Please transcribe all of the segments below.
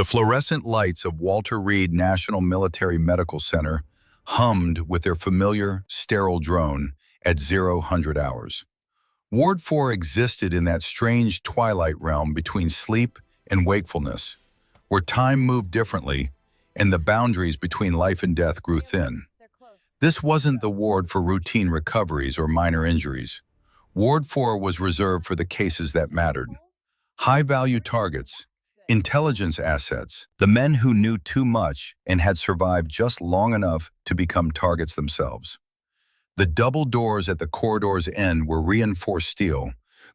The fluorescent lights of Walter Reed National Military Medical Center hummed with their familiar, sterile drone at 00 hours. Ward 4 existed in that strange twilight realm between sleep and wakefulness, where time moved differently and the boundaries between life and death grew thin. This wasn't the ward for routine recoveries or minor injuries. Ward 4 was reserved for the cases that mattered. High-value targets, intelligence assets, the men who knew too much and had survived just long enough to become targets themselves. The double doors at the corridor's end were reinforced steel,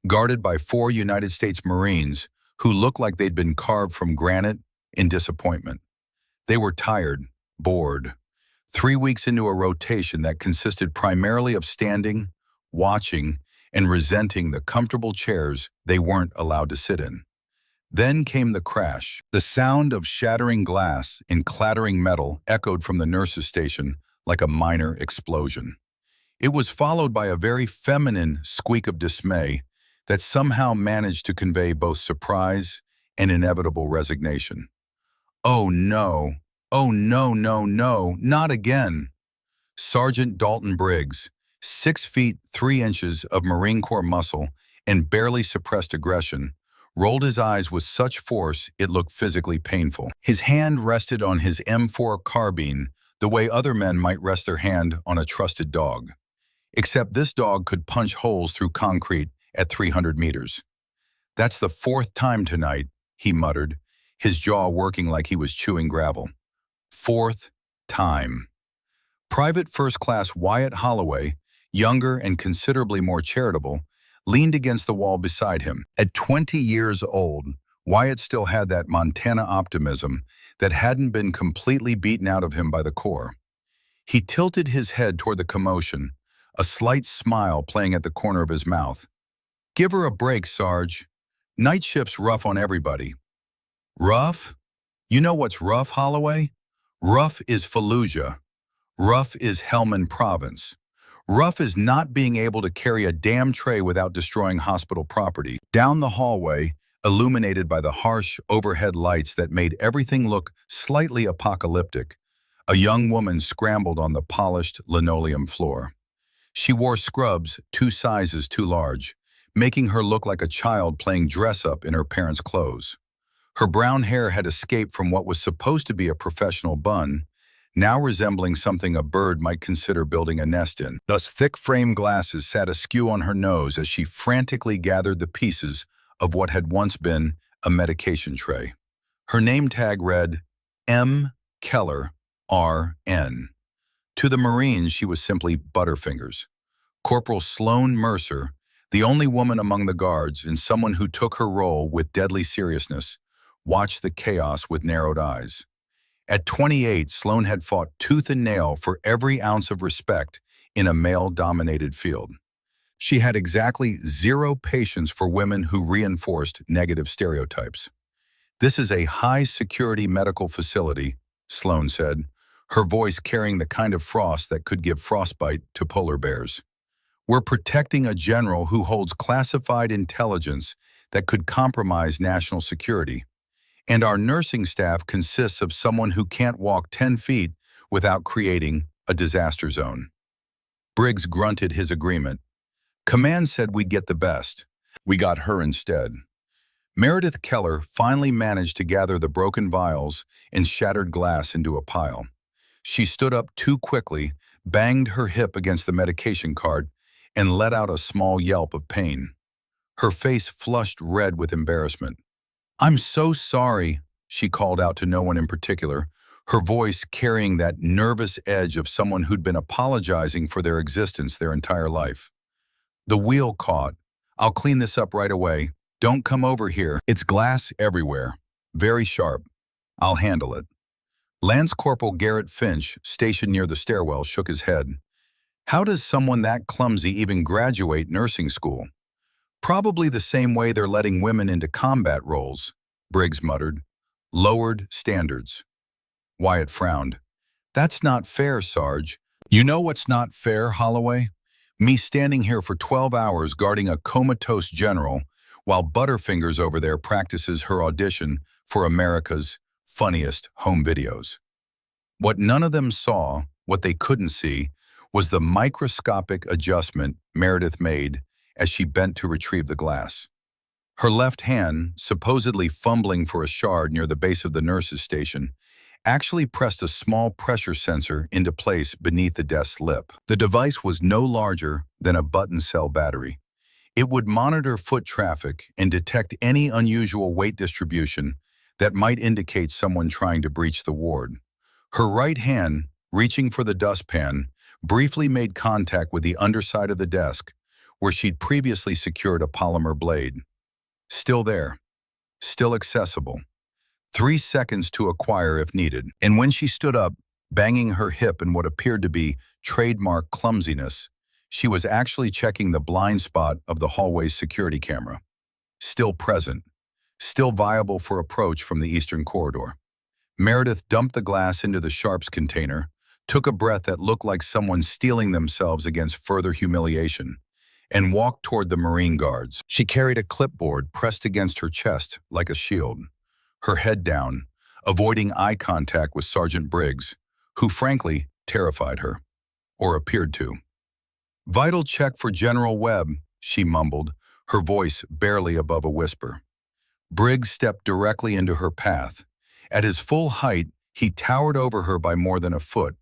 guarded by 4 United States Marines who looked like they'd been carved from granite in disappointment. They were tired, bored. 3 weeks into a rotation that consisted primarily of standing, watching, and resenting the comfortable chairs they weren't allowed to sit in. Then came the crash. The sound of shattering glass and clattering metal echoed from the nurses' station like a minor explosion. It was followed by a very feminine squeak of dismay that somehow managed to convey both surprise and inevitable resignation. "Oh no, oh no, no, no, not again." Sergeant Dalton Briggs, 6 feet 3 inches of Marine Corps muscle and barely suppressed aggression, rolled his eyes with such force it looked physically painful. His hand rested on his M4 carbine the way other men might rest their hand on a trusted dog. Except this dog could punch holes through concrete at 300 meters. "That's the 4th time tonight," he muttered, his jaw working like he was chewing gravel. 4th time. Private First Class Wyatt Holloway, younger and considerably more charitable, leaned against the wall beside him. At 20 years old, Wyatt still had that Montana optimism that hadn't been completely beaten out of him by the Corps. He tilted his head toward the commotion, a slight smile playing at the corner of his mouth. "Give her a break, Sarge. Night shift's rough on everybody." "Rough? You know what's rough, Holloway? Rough is Fallujah. Rough is Helmand Province. Rough is not being able to carry a damn tray without destroying hospital property." Down the hallway, illuminated by the harsh overhead lights that made everything look slightly apocalyptic, a young woman scrambled on the polished linoleum floor. She wore scrubs 2 sizes too large, making her look like a child playing dress-up in her parents' clothes. Her brown hair had escaped from what was supposed to be a professional bun, now resembling something a bird might consider building a nest in. Thus thick frame glasses sat askew on her nose as she frantically gathered the pieces of what had once been a medication tray. Her name tag read, M. Keller, R.N. To the Marines, she was simply Butterfingers. Corporal Sloan Mercer, the only woman among the guards and someone who took her role with deadly seriousness, watched the chaos with narrowed eyes. At 28, Sloan had fought tooth and nail for every ounce of respect in a male-dominated field. She had exactly 0 patience for women who reinforced negative stereotypes. "This is a high-security medical facility," Sloan said, her voice carrying the kind of frost that could give frostbite to polar bears. "We're protecting a general who holds classified intelligence that could compromise national security. And our nursing staff consists of someone who can't walk 10 feet without creating a disaster zone." Briggs grunted his agreement. "Command said we'd get the best. We got her instead." Meredith Keller finally managed to gather the broken vials and shattered glass into a pile. She stood up too quickly, banged her hip against the medication cart, and let out a small yelp of pain. Her face flushed red with embarrassment. "I'm so sorry," she called out to no one in particular, her voice carrying that nervous edge of someone who'd been apologizing for their existence their entire life. "The wheel caught. I'll clean this up right away. Don't come over here. It's glass everywhere. Very sharp. I'll handle it." Lance Corporal Garrett Finch, stationed near the stairwell, shook his head. "How does someone that clumsy even graduate nursing school?" "Probably the same way they're letting women into combat roles," Briggs muttered. "Lowered standards." Wyatt frowned. "That's not fair, Sarge." "You know what's not fair, Holloway? Me standing here for 12 hours guarding a comatose general while Butterfingers over there practices her audition for America's funniest home videos. What none of them saw, what they couldn't see, was the microscopic adjustment Meredith made as she bent to retrieve the glass. Her left hand, supposedly fumbling for a shard near the base of the nurse's station, actually pressed a small pressure sensor into place beneath the desk's lip. The device was no larger than a button cell battery. It would monitor foot traffic and detect any unusual weight distribution that might indicate someone trying to breach the ward. Her right hand, reaching for the dustpan, briefly made contact with the underside of the desk, where she'd previously secured a polymer blade. Still there, still accessible. 3 seconds to acquire if needed. And when she stood up, banging her hip in what appeared to be trademark clumsiness, she was actually checking the blind spot of the hallway's security camera. Still present, still viable for approach from the eastern corridor. Meredith dumped the glass into the sharps container, took a breath that looked like someone steeling themselves against further humiliation, and walked toward the Marine Guards. She carried a clipboard pressed against her chest like a shield, her head down, avoiding eye contact with Sergeant Briggs, who frankly terrified her, or appeared to. "Vital check for General Webb," she mumbled, her voice barely above a whisper. Briggs stepped directly into her path. At his full height, he towered over her by more than a foot.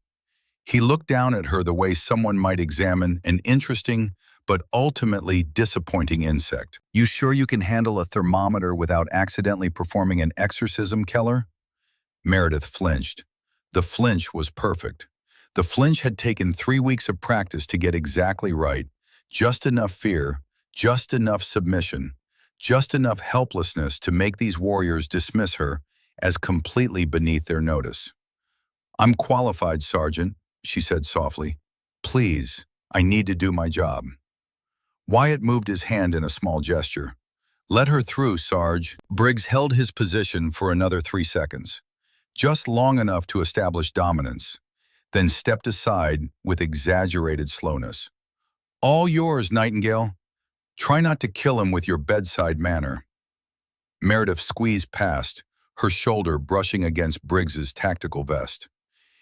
He looked down at her the way someone might examine an interesting but ultimately disappointing insect. "You sure you can handle a thermometer without accidentally performing an exorcism, Keller?" Meredith flinched. The flinch was perfect. The flinch had taken 3 weeks of practice to get exactly right. Just enough fear, just enough submission, just enough helplessness to make these warriors dismiss her as completely beneath their notice. "I'm qualified, Sergeant," she said softly. "Please, I need to do my job." Wyatt moved his hand in a small gesture. "Let her through, Sarge." Briggs held his position for another 3 seconds, just long enough to establish dominance, then stepped aside with exaggerated slowness. "All yours, Nightingale. Try not to kill him with your bedside manner." Meredith squeezed past, her shoulder brushing against Briggs's tactical vest.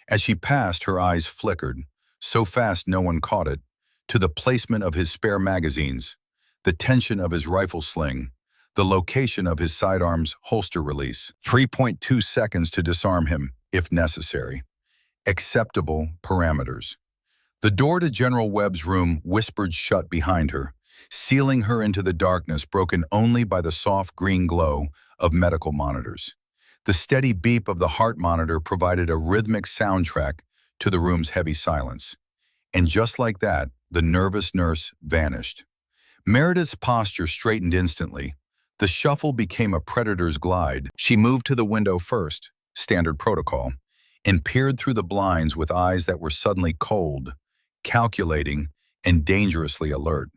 As she passed, her eyes flickered, so fast no one caught it, to the placement of his spare magazines, the tension of his rifle sling, the location of his sidearm's holster release. 3.2 seconds to disarm him, if necessary. Acceptable parameters. The door to General Webb's room whispered shut behind her, sealing her into the darkness broken only by the soft green glow of medical monitors. The steady beep of the heart monitor provided a rhythmic soundtrack to the room's heavy silence. And just like that, the nervous nurse vanished. Meredith's posture straightened instantly. The shuffle became a predator's glide. She moved to the window first, standard protocol, and peered through the blinds with eyes that were suddenly cold, calculating, and dangerously alert.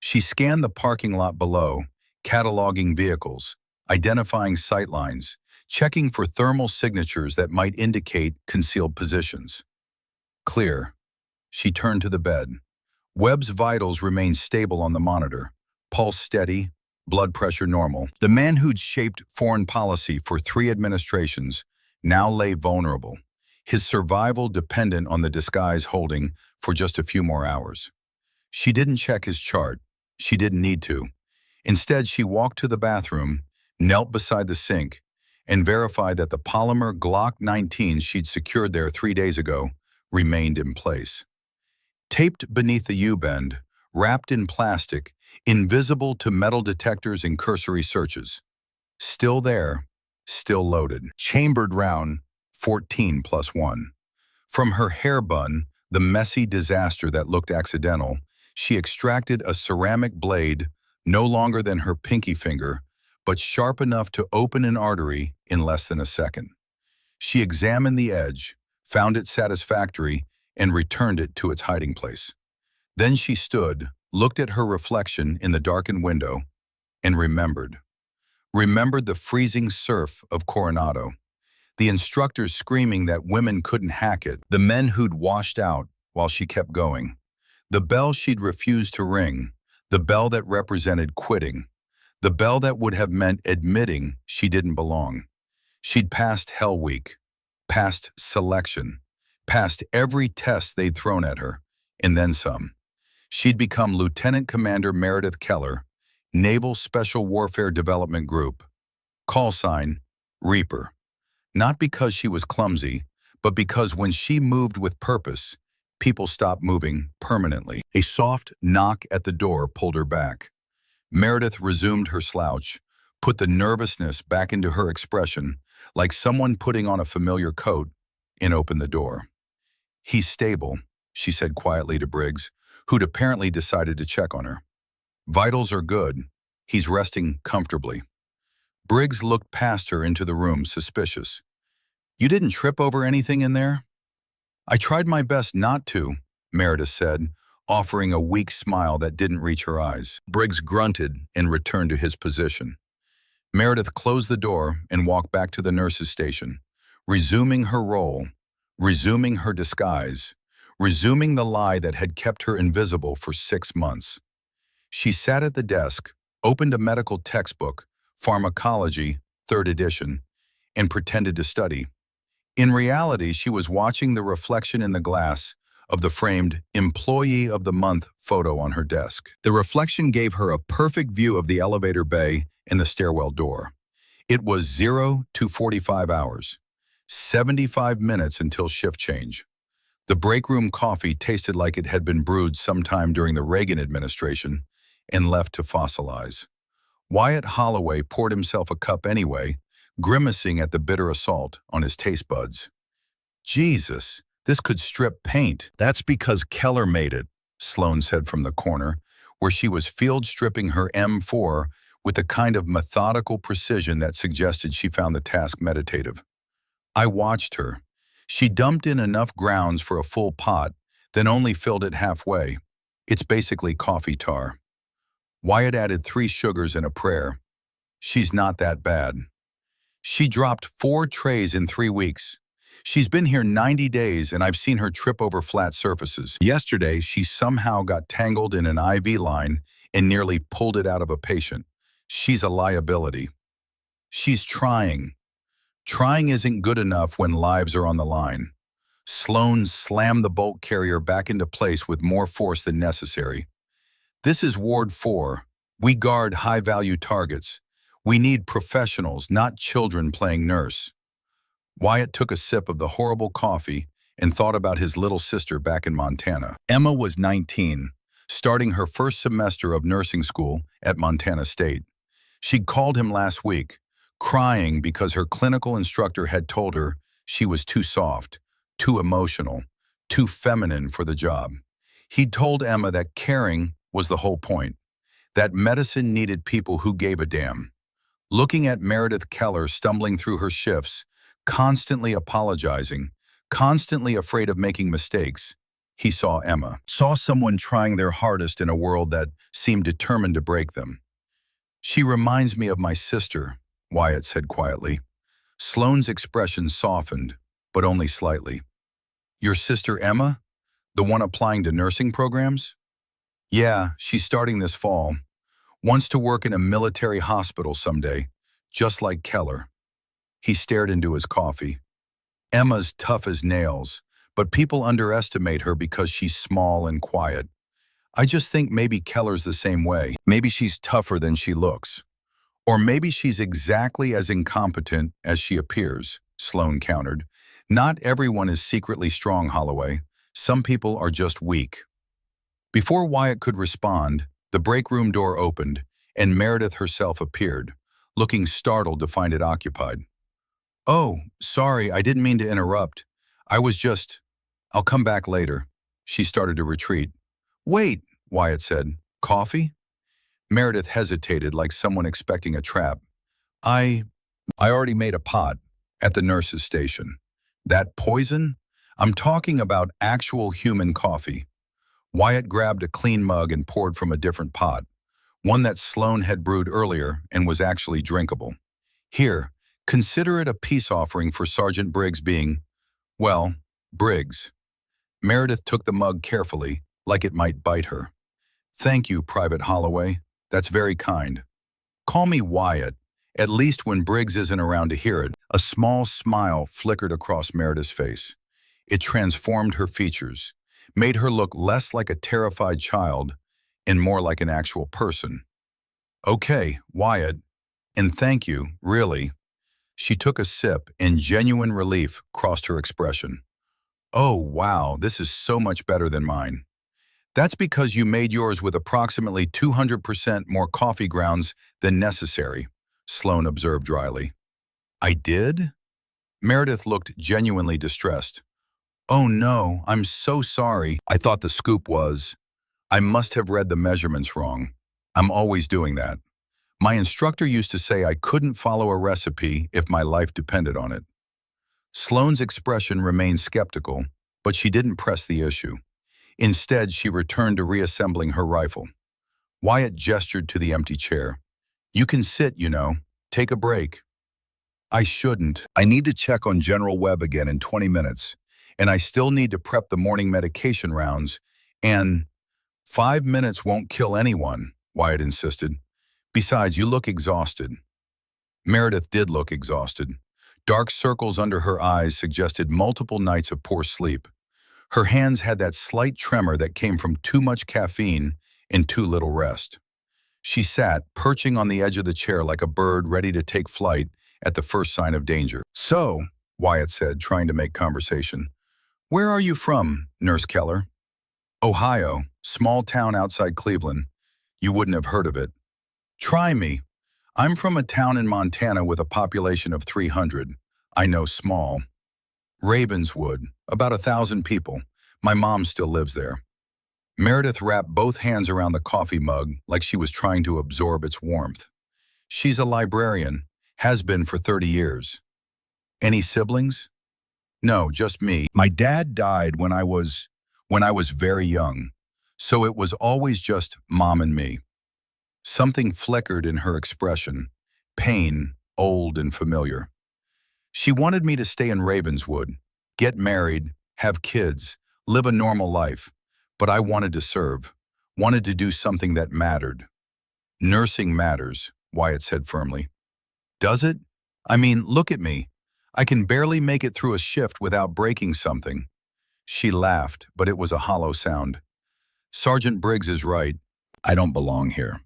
She scanned the parking lot below, cataloging vehicles, identifying sightlines, checking for thermal signatures that might indicate concealed positions. Clear. She turned to the bed. Webb's vitals remained stable on the monitor, pulse steady, blood pressure normal. The man who'd shaped foreign policy for 3 administrations now lay vulnerable, his survival dependent on the disguise holding for just a few more hours. She didn't check his chart. She didn't need to. Instead, she walked to the bathroom, knelt beside the sink, and verified that the polymer Glock 19 she'd secured there 3 days ago remained in place. Taped beneath the U-bend, wrapped in plastic, invisible to metal detectors and cursory searches. Still there, still loaded. Chambered round 14+1. From her hair bun, the messy disaster that looked accidental, she extracted a ceramic blade no longer than her pinky finger, but sharp enough to open an artery in less than a second. She examined the edge, found it satisfactory, and returned it to its hiding place. Then she stood, looked at her reflection in the darkened window, and remembered. Remembered the freezing surf of Coronado, the instructors screaming that women couldn't hack it, the men who'd washed out while she kept going, the bell she'd refused to ring, the bell that represented quitting, the bell that would have meant admitting she didn't belong. She'd passed Hell Week, passed selection, passed every test they'd thrown at her, and then some. She'd become Lieutenant Commander Meredith Keller, Naval Special Warfare Development Group. Call sign, Reaper. Not because she was clumsy, but because when she moved with purpose, people stopped moving permanently. A soft knock at the door pulled her back. Meredith resumed her slouch, put the nervousness back into her expression, like someone putting on a familiar coat, and opened the door. "He's stable," she said quietly to Briggs, who'd apparently decided to check on her. "Vitals are good. He's resting comfortably." Briggs looked past her into the room, suspicious. "You didn't trip over anything in there?" "I tried my best not to," Meredith said, offering a weak smile that didn't reach her eyes. Briggs grunted and returned to his position. Meredith closed the door and walked back to the nurse's station, resuming her role, resuming her disguise, resuming the lie that had kept her invisible for 6 months. She sat at the desk, opened a medical textbook, Pharmacology, 3rd edition, and pretended to study. In reality, she was watching the reflection in the glass of the framed Employee of the Month photo on her desk. The reflection gave her a perfect view of the elevator bay and the stairwell door. It was 0 to 45 hours, 75 minutes until shift change. The break room coffee tasted like it had been brewed sometime during the Reagan administration and left to fossilize. Wyatt Holloway poured himself a cup anyway, grimacing at the bitter assault on his taste buds. "Jesus, this could strip paint." "That's because Keller made it," Sloan said from the corner, where she was field stripping her M4 with a kind of methodical precision that suggested she found the task meditative. "I watched her. She dumped in enough grounds for a full pot, then only filled it halfway. It's basically coffee tar." Wyatt added 3 sugars and a prayer. "She's not that bad." "She dropped 4 trays in 3 weeks. She's been here 90 days and I've seen her trip over flat surfaces. Yesterday, she somehow got tangled in an IV line and nearly pulled it out of a patient. She's a liability." "She's trying." "Trying isn't good enough when lives are on the line." Sloan slammed the bolt carrier back into place with more force than necessary. "This is Ward 4. We guard high-value targets. We need professionals, not children playing nurse." Wyatt took a sip of the horrible coffee and thought about his little sister back in Montana. Emma was 19, starting her first semester of nursing school at Montana State. She'd called him last week, crying because her clinical instructor had told her she was too soft, too emotional, too feminine for the job. He'd told Emma that caring was the whole point, that medicine needed people who gave a damn. Looking at Meredith Keller stumbling through her shifts, constantly apologizing, constantly afraid of making mistakes, he saw Emma. Saw someone trying their hardest in a world that seemed determined to break them. "She reminds me of my sister," Wyatt said quietly. Sloan's expression softened, but only slightly. "Your sister Emma? The one applying to nursing programs?" "Yeah, she's starting this fall. Wants to work in a military hospital someday, just like Keller." He stared into his coffee. "Emma's tough as nails, but people underestimate her because she's small and quiet. I just think maybe Keller's the same way. Maybe she's tougher than she looks. Or maybe she's exactly as incompetent as she appears," Sloan countered. "Not everyone is secretly strong, Holloway. Some people are just weak." Before Wyatt could respond, the break room door opened, and Meredith herself appeared, looking startled to find it occupied. "Oh, sorry, I didn't mean to interrupt. I was just... I'll come back later." She started to retreat. "Wait," Wyatt said. "Coffee?" Meredith hesitated like someone expecting a trap. I already made a pot at the nurse's station." "That poison? I'm talking about actual human coffee." Wyatt grabbed a clean mug and poured from a different pot, one that Sloan had brewed earlier and was actually drinkable. "Here, consider it a peace offering for Sergeant Briggs being, well, Briggs." Meredith took the mug carefully, like it might bite her. "Thank you, Private Holloway. That's very kind. Call me Wyatt, at least when Briggs isn't around to hear it." A small smile flickered across Meredith's face. It transformed her features, made her look less like a terrified child and more like an actual person. "Okay, Wyatt, and thank you, really." She took a sip, and genuine relief crossed her expression. "Oh, wow, this is so much better than mine." "That's because you made yours with approximately 200% more coffee grounds than necessary," Sloane observed dryly. "I did?" Meredith looked genuinely distressed. "Oh no, I'm so sorry. I thought the scoop was. I must have read the measurements wrong. I'm always doing that. My instructor used to say I couldn't follow a recipe if my life depended on it." Sloane's expression remained skeptical, but she didn't press the issue. Instead, she returned to reassembling her rifle. Wyatt gestured to the empty chair. "You can sit, you know. Take a break." "I shouldn't. I need to check on General Webb again in 20 minutes, and I still need to prep the morning medication rounds, and 5 minutes won't kill anyone," Wyatt insisted. "Besides, you look exhausted." Meredith did look exhausted. Dark circles under her eyes suggested multiple nights of poor sleep. Her hands had that slight tremor that came from too much caffeine and too little rest. She sat, perching on the edge of the chair like a bird ready to take flight at the first sign of danger. "So," Wyatt said, trying to make conversation, "where are you from, Nurse Keller?" "Ohio, small town outside Cleveland. You wouldn't have heard of it." "Try me. I'm from a town in Montana with a population of 300. I know small. Ravenswood, about 1,000 people. My mom still lives there." Meredith wrapped both hands around the coffee mug like she was trying to absorb its warmth. "She's a librarian, has been for 30 years. "Any siblings?" "No, just me. My dad died when I was very young, so it was always just mom and me." Something flickered in her expression, pain, old and familiar. "She wanted me to stay in Ravenswood, get married, have kids, live a normal life, but I wanted to serve, wanted to do something that mattered." "Nursing matters," Wyatt said firmly. "Does it? I mean, look at me. I can barely make it through a shift without breaking something." She laughed, but it was a hollow sound. "Sergeant Briggs is right. I don't belong here."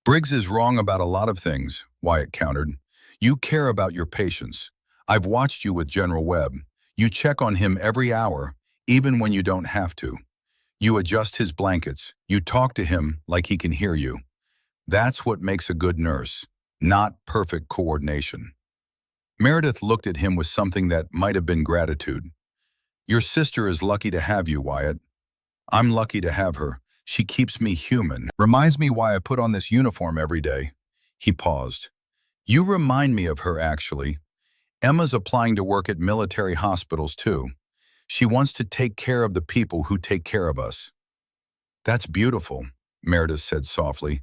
"Briggs is wrong about a lot of things," Wyatt countered. "You care about your patients. I've watched you with General Webb. You check on him every hour, even when you don't have to. You adjust his blankets. You talk to him like he can hear you. That's what makes a good nurse, not perfect coordination." Meredith looked at him with something that might have been gratitude. "Your sister is lucky to have you, Wyatt." "I'm lucky to have her. She keeps me human. Reminds me why I put on this uniform every day." He paused. "You remind me of her, actually. Emma's applying to work at military hospitals, too. She wants to take care of the people who take care of us." "That's beautiful," Meredith said softly.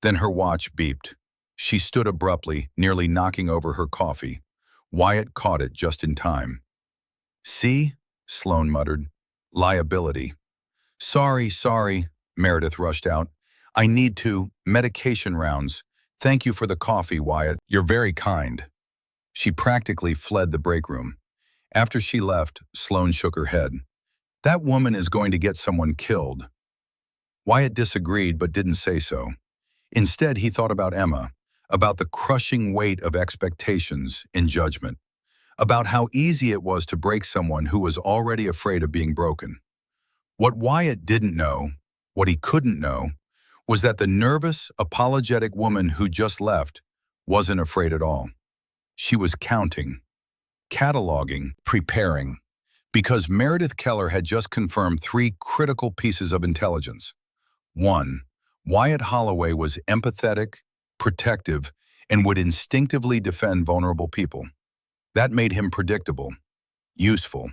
Then her watch beeped. She stood abruptly, nearly knocking over her coffee. Wyatt caught it just in time. "See?" Sloane muttered. "Liability." Sorry," Meredith rushed out. "I need to. Medication rounds. Thank you for the coffee, Wyatt. You're very kind." She practically fled the break room. After she left, Sloane shook her head. "That woman is going to get someone killed." Wyatt disagreed but didn't say so. Instead, he thought about Emma, about the crushing weight of expectations and judgment, about how easy it was to break someone who was already afraid of being broken. What Wyatt didn't know, what he couldn't know, was that the nervous, apologetic woman who just left wasn't afraid at all. She was counting, cataloging, preparing, because Meredith Keller had just confirmed 3 critical pieces of intelligence. 1. Wyatt Holloway was empathetic, protective, and would instinctively defend vulnerable people. That made him predictable, useful.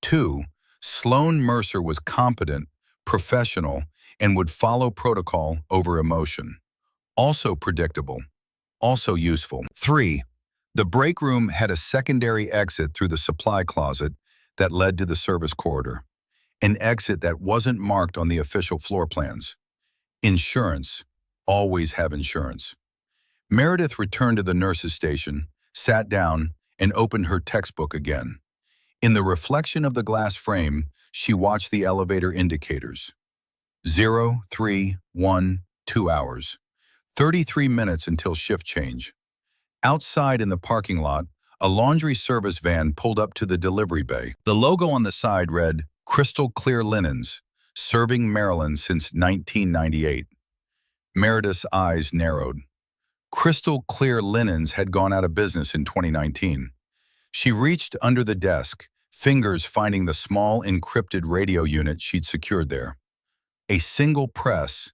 2. Sloane Mercer was competent, professional, and would follow protocol over emotion. Also predictable, also useful. 3. The break room had a secondary exit through the supply closet that led to the service corridor, an exit that wasn't marked on the official floor plans. Insurance. Always have insurance. Meredith returned to the nurse's station, sat down, and opened her textbook again. In the reflection of the glass frame, she watched the elevator indicators. 0, 3, 1, 2 hours. 33 minutes until shift change. Outside in the parking lot, a laundry service van pulled up to the delivery bay. The logo on the side read, "Crystal Clear Linens, serving Maryland since 1998. Meredith's eyes narrowed. Crystal Clear Linens had gone out of business in 2019. She reached under the desk, fingers finding the small encrypted radio unit she'd secured there. A single press, ...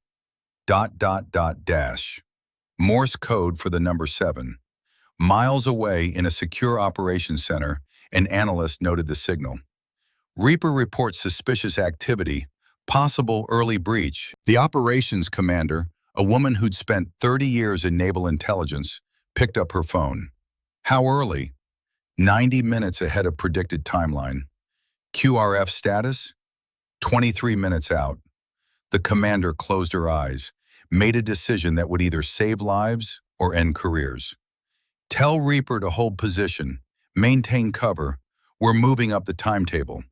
Morse code for the number 7. Miles away in a secure operations center, an analyst noted the signal. Reaper reports suspicious activity, possible early breach. The operations commander, a woman who'd spent 30 years in naval intelligence, picked up her phone. How early? 90 minutes ahead of predicted timeline. QRF status? 23 minutes out. The commander closed her eyes, made a decision that would either save lives or end careers. Tell Reaper to hold position, maintain cover. We're moving up the timetable.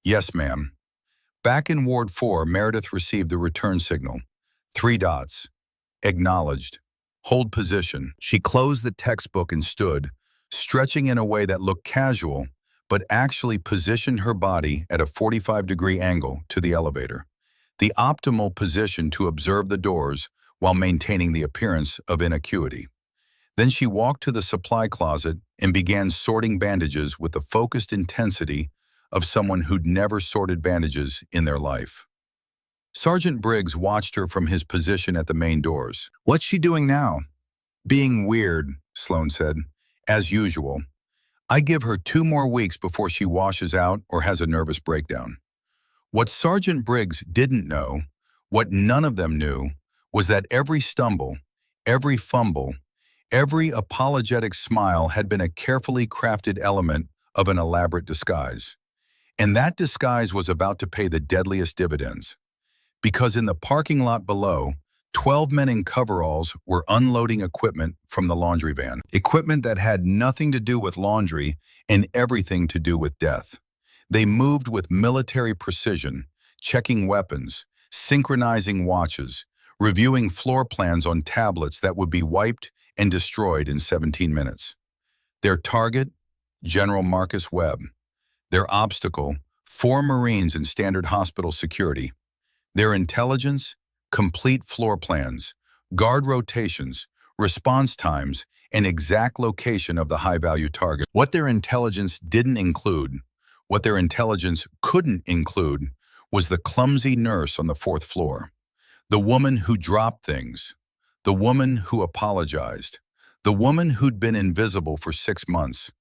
Yes, ma'am. Back in Ward 4, Meredith received the return signal. 3 dots. Acknowledged. Hold position. She closed the textbook and stood, stretching in a way that looked casual, but actually positioned her body at a 45-degree angle to the elevator, the optimal position to observe the doors while maintaining the appearance of inacuity. Then she walked to the supply closet and began sorting bandages with the focused intensity of someone who'd never sorted bandages in their life. Sergeant Briggs watched her from his position at the main doors. What's she doing now? Being weird, Sloan said. As usual. I give her 2 more weeks before she washes out or has a nervous breakdown. What Sergeant Briggs didn't know, what none of them knew, was that every stumble, every fumble, every apologetic smile had been a carefully crafted element of an elaborate disguise. And that disguise was about to pay the deadliest dividends. Because in the parking lot below, 12 men in coveralls were unloading equipment from the laundry van. Equipment that had nothing to do with laundry and everything to do with death. They moved with military precision, checking weapons, synchronizing watches, reviewing floor plans on tablets that would be wiped and destroyed in 17 minutes. Their target, General Marcus Webb. Their obstacle, 4 Marines in standard hospital security. Their intelligence, complete floor plans, guard rotations, response times, and exact location of the high-value target. What their intelligence didn't include, what their intelligence couldn't include, was the clumsy nurse on the 4th floor. The woman who dropped things. The woman who apologized. The woman who'd been invisible for 6 months.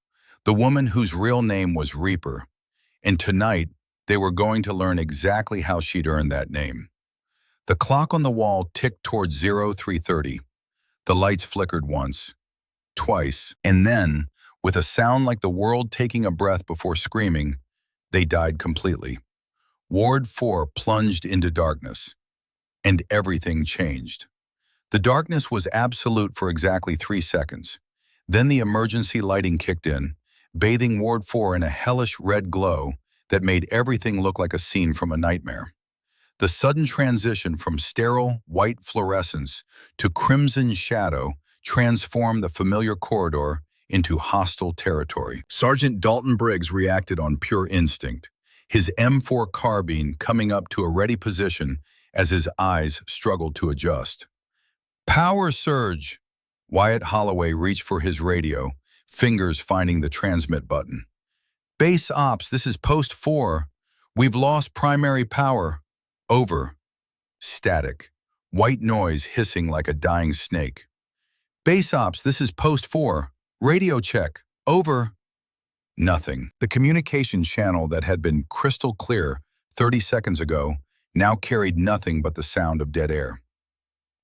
The woman whose real name was Reaper. And tonight, they were going to learn exactly how she'd earned that name. The clock on the wall ticked towards 0330. The lights flickered once, twice, and then, with a sound like the world taking a breath before screaming, they died completely. Ward 4 plunged into darkness, and everything changed. The darkness was absolute for exactly 3 seconds. Then the emergency lighting kicked in, bathing Ward 4 in a hellish red glow that made everything look like a scene from a nightmare. The sudden transition from sterile white fluorescence to crimson shadow transformed the familiar corridor into hostile territory. Sergeant Dalton Briggs reacted on pure instinct, his M4 carbine coming up to a ready position as his eyes struggled to adjust. Power surge! Wyatt Holloway reached for his radio, fingers finding the transmit button. Base ops, this is post 4. We've lost primary power. Over. Static. White noise hissing like a dying snake. Base ops, this is post 4. Radio check. Over. Nothing. The communication channel that had been crystal clear 30 seconds ago now carried nothing but the sound of dead air.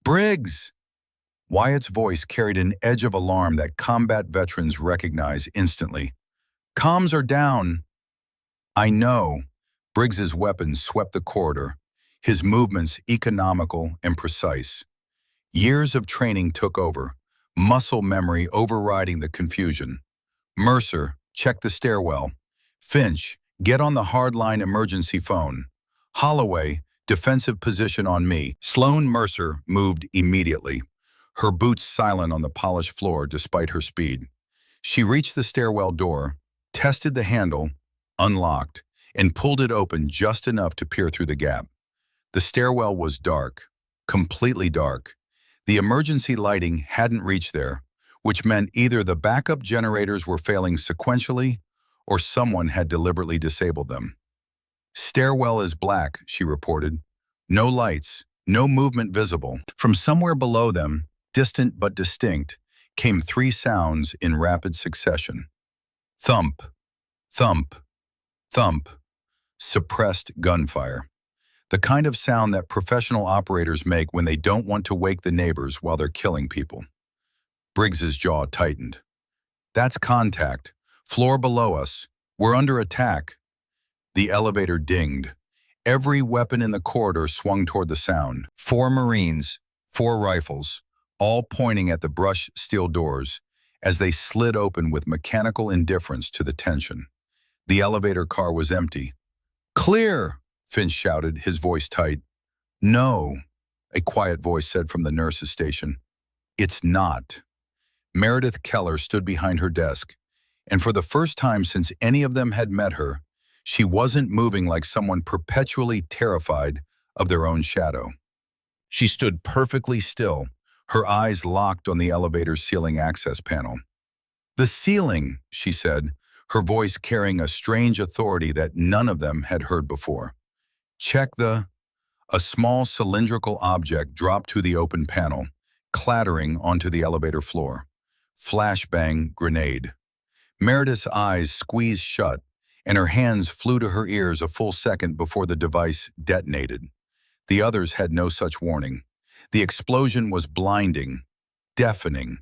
Briggs! Wyatt's voice carried an edge of alarm that combat veterans recognize instantly. Comms are down. I know. Briggs's weapon swept the corridor, his movements economical and precise. Years of training took over, muscle memory overriding the confusion. Mercer, check the stairwell. Finch, get on the hardline emergency phone. Holloway, defensive position on me. Sloane Mercer moved immediately, her boots silent on the polished floor despite her speed. She reached the stairwell door, tested the handle, unlocked, and pulled it open just enough to peer through the gap. The stairwell was dark, completely dark. The emergency lighting hadn't reached there, which meant either the backup generators were failing sequentially or someone had deliberately disabled them. Stairwell is black, she reported. No lights, no movement visible. From somewhere below them, distant but distinct, came three sounds in rapid succession. Thump, thump, thump. Suppressed gunfire. The kind of sound that professional operators make when they don't want to wake the neighbors while they're killing people. Briggs's jaw tightened. That's contact. Floor below us. We're under attack. The elevator dinged. Every weapon in the corridor swung toward the sound. 4 Marines, 4 rifles, all pointing at the brushed steel doors as they slid open with mechanical indifference to the tension. The elevator car was empty. "Clear!" Finch shouted, his voice tight. "No," a quiet voice said from the nurse's station. "It's not." Meredith Keller stood behind her desk, and for the first time since any of them had met her, she wasn't moving like someone perpetually terrified of their own shadow. She stood perfectly still, her eyes locked on the elevator's ceiling access panel. "The ceiling," she said, her voice carrying a strange authority that none of them had heard before. "Check the—" A small cylindrical object dropped to the open panel, clattering onto the elevator floor. Flashbang grenade. Meredith's eyes squeezed shut, and her hands flew to her ears a full second before the device detonated. The others had no such warning. The explosion was blinding, deafening.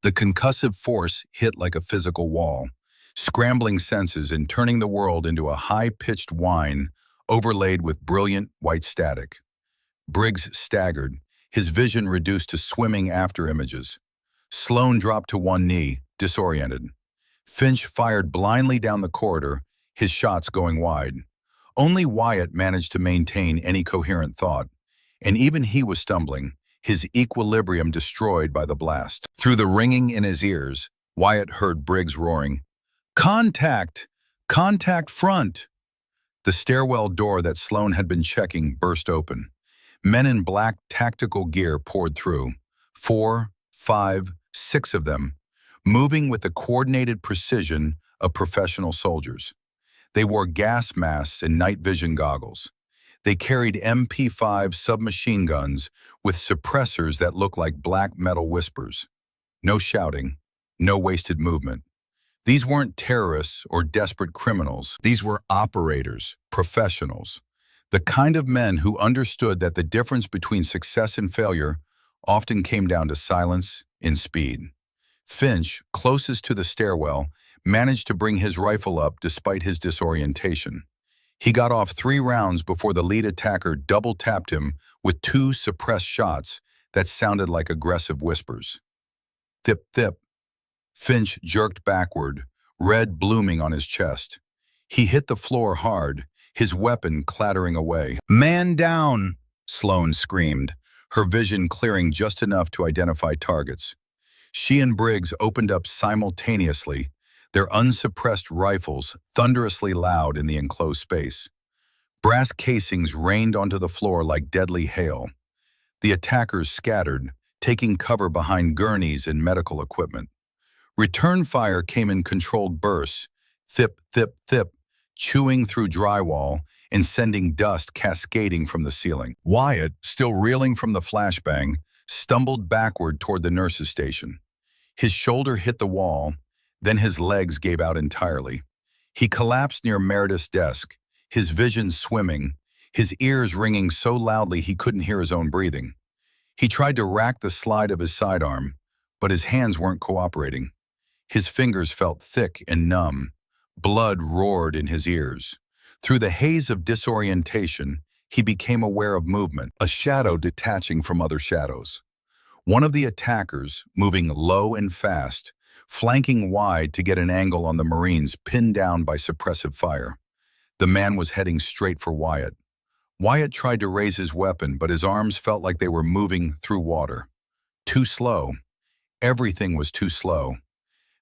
The concussive force hit like a physical wall, scrambling senses and turning the world into a high-pitched whine overlaid with brilliant white static. Briggs staggered, his vision reduced to swimming afterimages. Sloane dropped to one knee, disoriented. Finch fired blindly down the corridor, his shots going wide. Only Wyatt managed to maintain any coherent thought, and even he was stumbling, his equilibrium destroyed by the blast. Through the ringing in his ears, Wyatt heard Briggs roaring, "Contact! Contact front!" The stairwell door that Sloane had been checking burst open. Men in black tactical gear poured through, 4, 5, 6 of them, moving with the coordinated precision of professional soldiers. They wore gas masks and night vision goggles. They carried MP5 submachine guns with suppressors that looked like black metal whispers. No shouting, no wasted movement. These weren't terrorists or desperate criminals. These were operators, professionals, the kind of men who understood that the difference between success and failure often came down to silence and speed. Finch, closest to the stairwell, managed to bring his rifle up despite his disorientation. He got off 3 rounds before the lead attacker double-tapped him with 2 suppressed shots that sounded like aggressive whispers. Thip, thip. Finch jerked backward, red blooming on his chest. He hit the floor hard, his weapon clattering away. "Man down!" Sloane screamed, her vision clearing just enough to identify targets. She and Briggs opened up simultaneously, their unsuppressed rifles thunderously loud in the enclosed space. Brass casings rained onto the floor like deadly hail. The attackers scattered, taking cover behind gurneys and medical equipment. Return fire came in controlled bursts, thip, thip, thip, chewing through drywall and sending dust cascading from the ceiling. Wyatt, still reeling from the flashbang, stumbled backward toward the nurse's station. His shoulder hit the wall, then his legs gave out entirely. He collapsed near Meredith's desk, his vision swimming, his ears ringing so loudly he couldn't hear his own breathing. He tried to rack the slide of his sidearm, but his hands weren't cooperating. His fingers felt thick and numb. Blood roared in his ears. Through the haze of disorientation, he became aware of movement, a shadow detaching from other shadows. One of the attackers, moving low and fast, flanking wide to get an angle on the Marines pinned down by suppressive fire. The man was heading straight for Wyatt. Wyatt tried to raise his weapon, but his arms felt like they were moving through water. Too slow. Everything was too slow.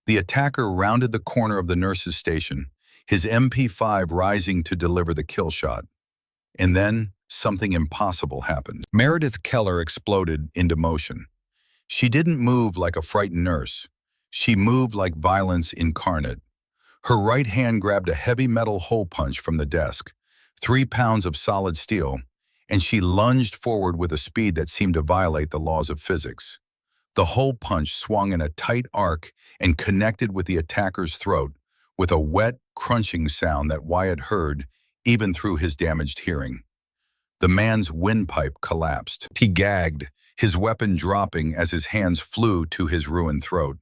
The attacker rounded the corner of the nurse's station, his MP5 rising to deliver the kill shot. And then, something impossible happened. Meredith Keller exploded into motion. She didn't move like a frightened nurse. She moved like violence incarnate. Her right hand grabbed a heavy metal hole punch from the desk, 3 pounds of solid steel, and she lunged forward with a speed that seemed to violate the laws of physics. The hole punch swung in a tight arc and connected with the attacker's throat with a wet, crunching sound that Wyatt heard even through his damaged hearing. The man's windpipe collapsed. He gagged, his weapon dropping as his hands flew to his ruined throat.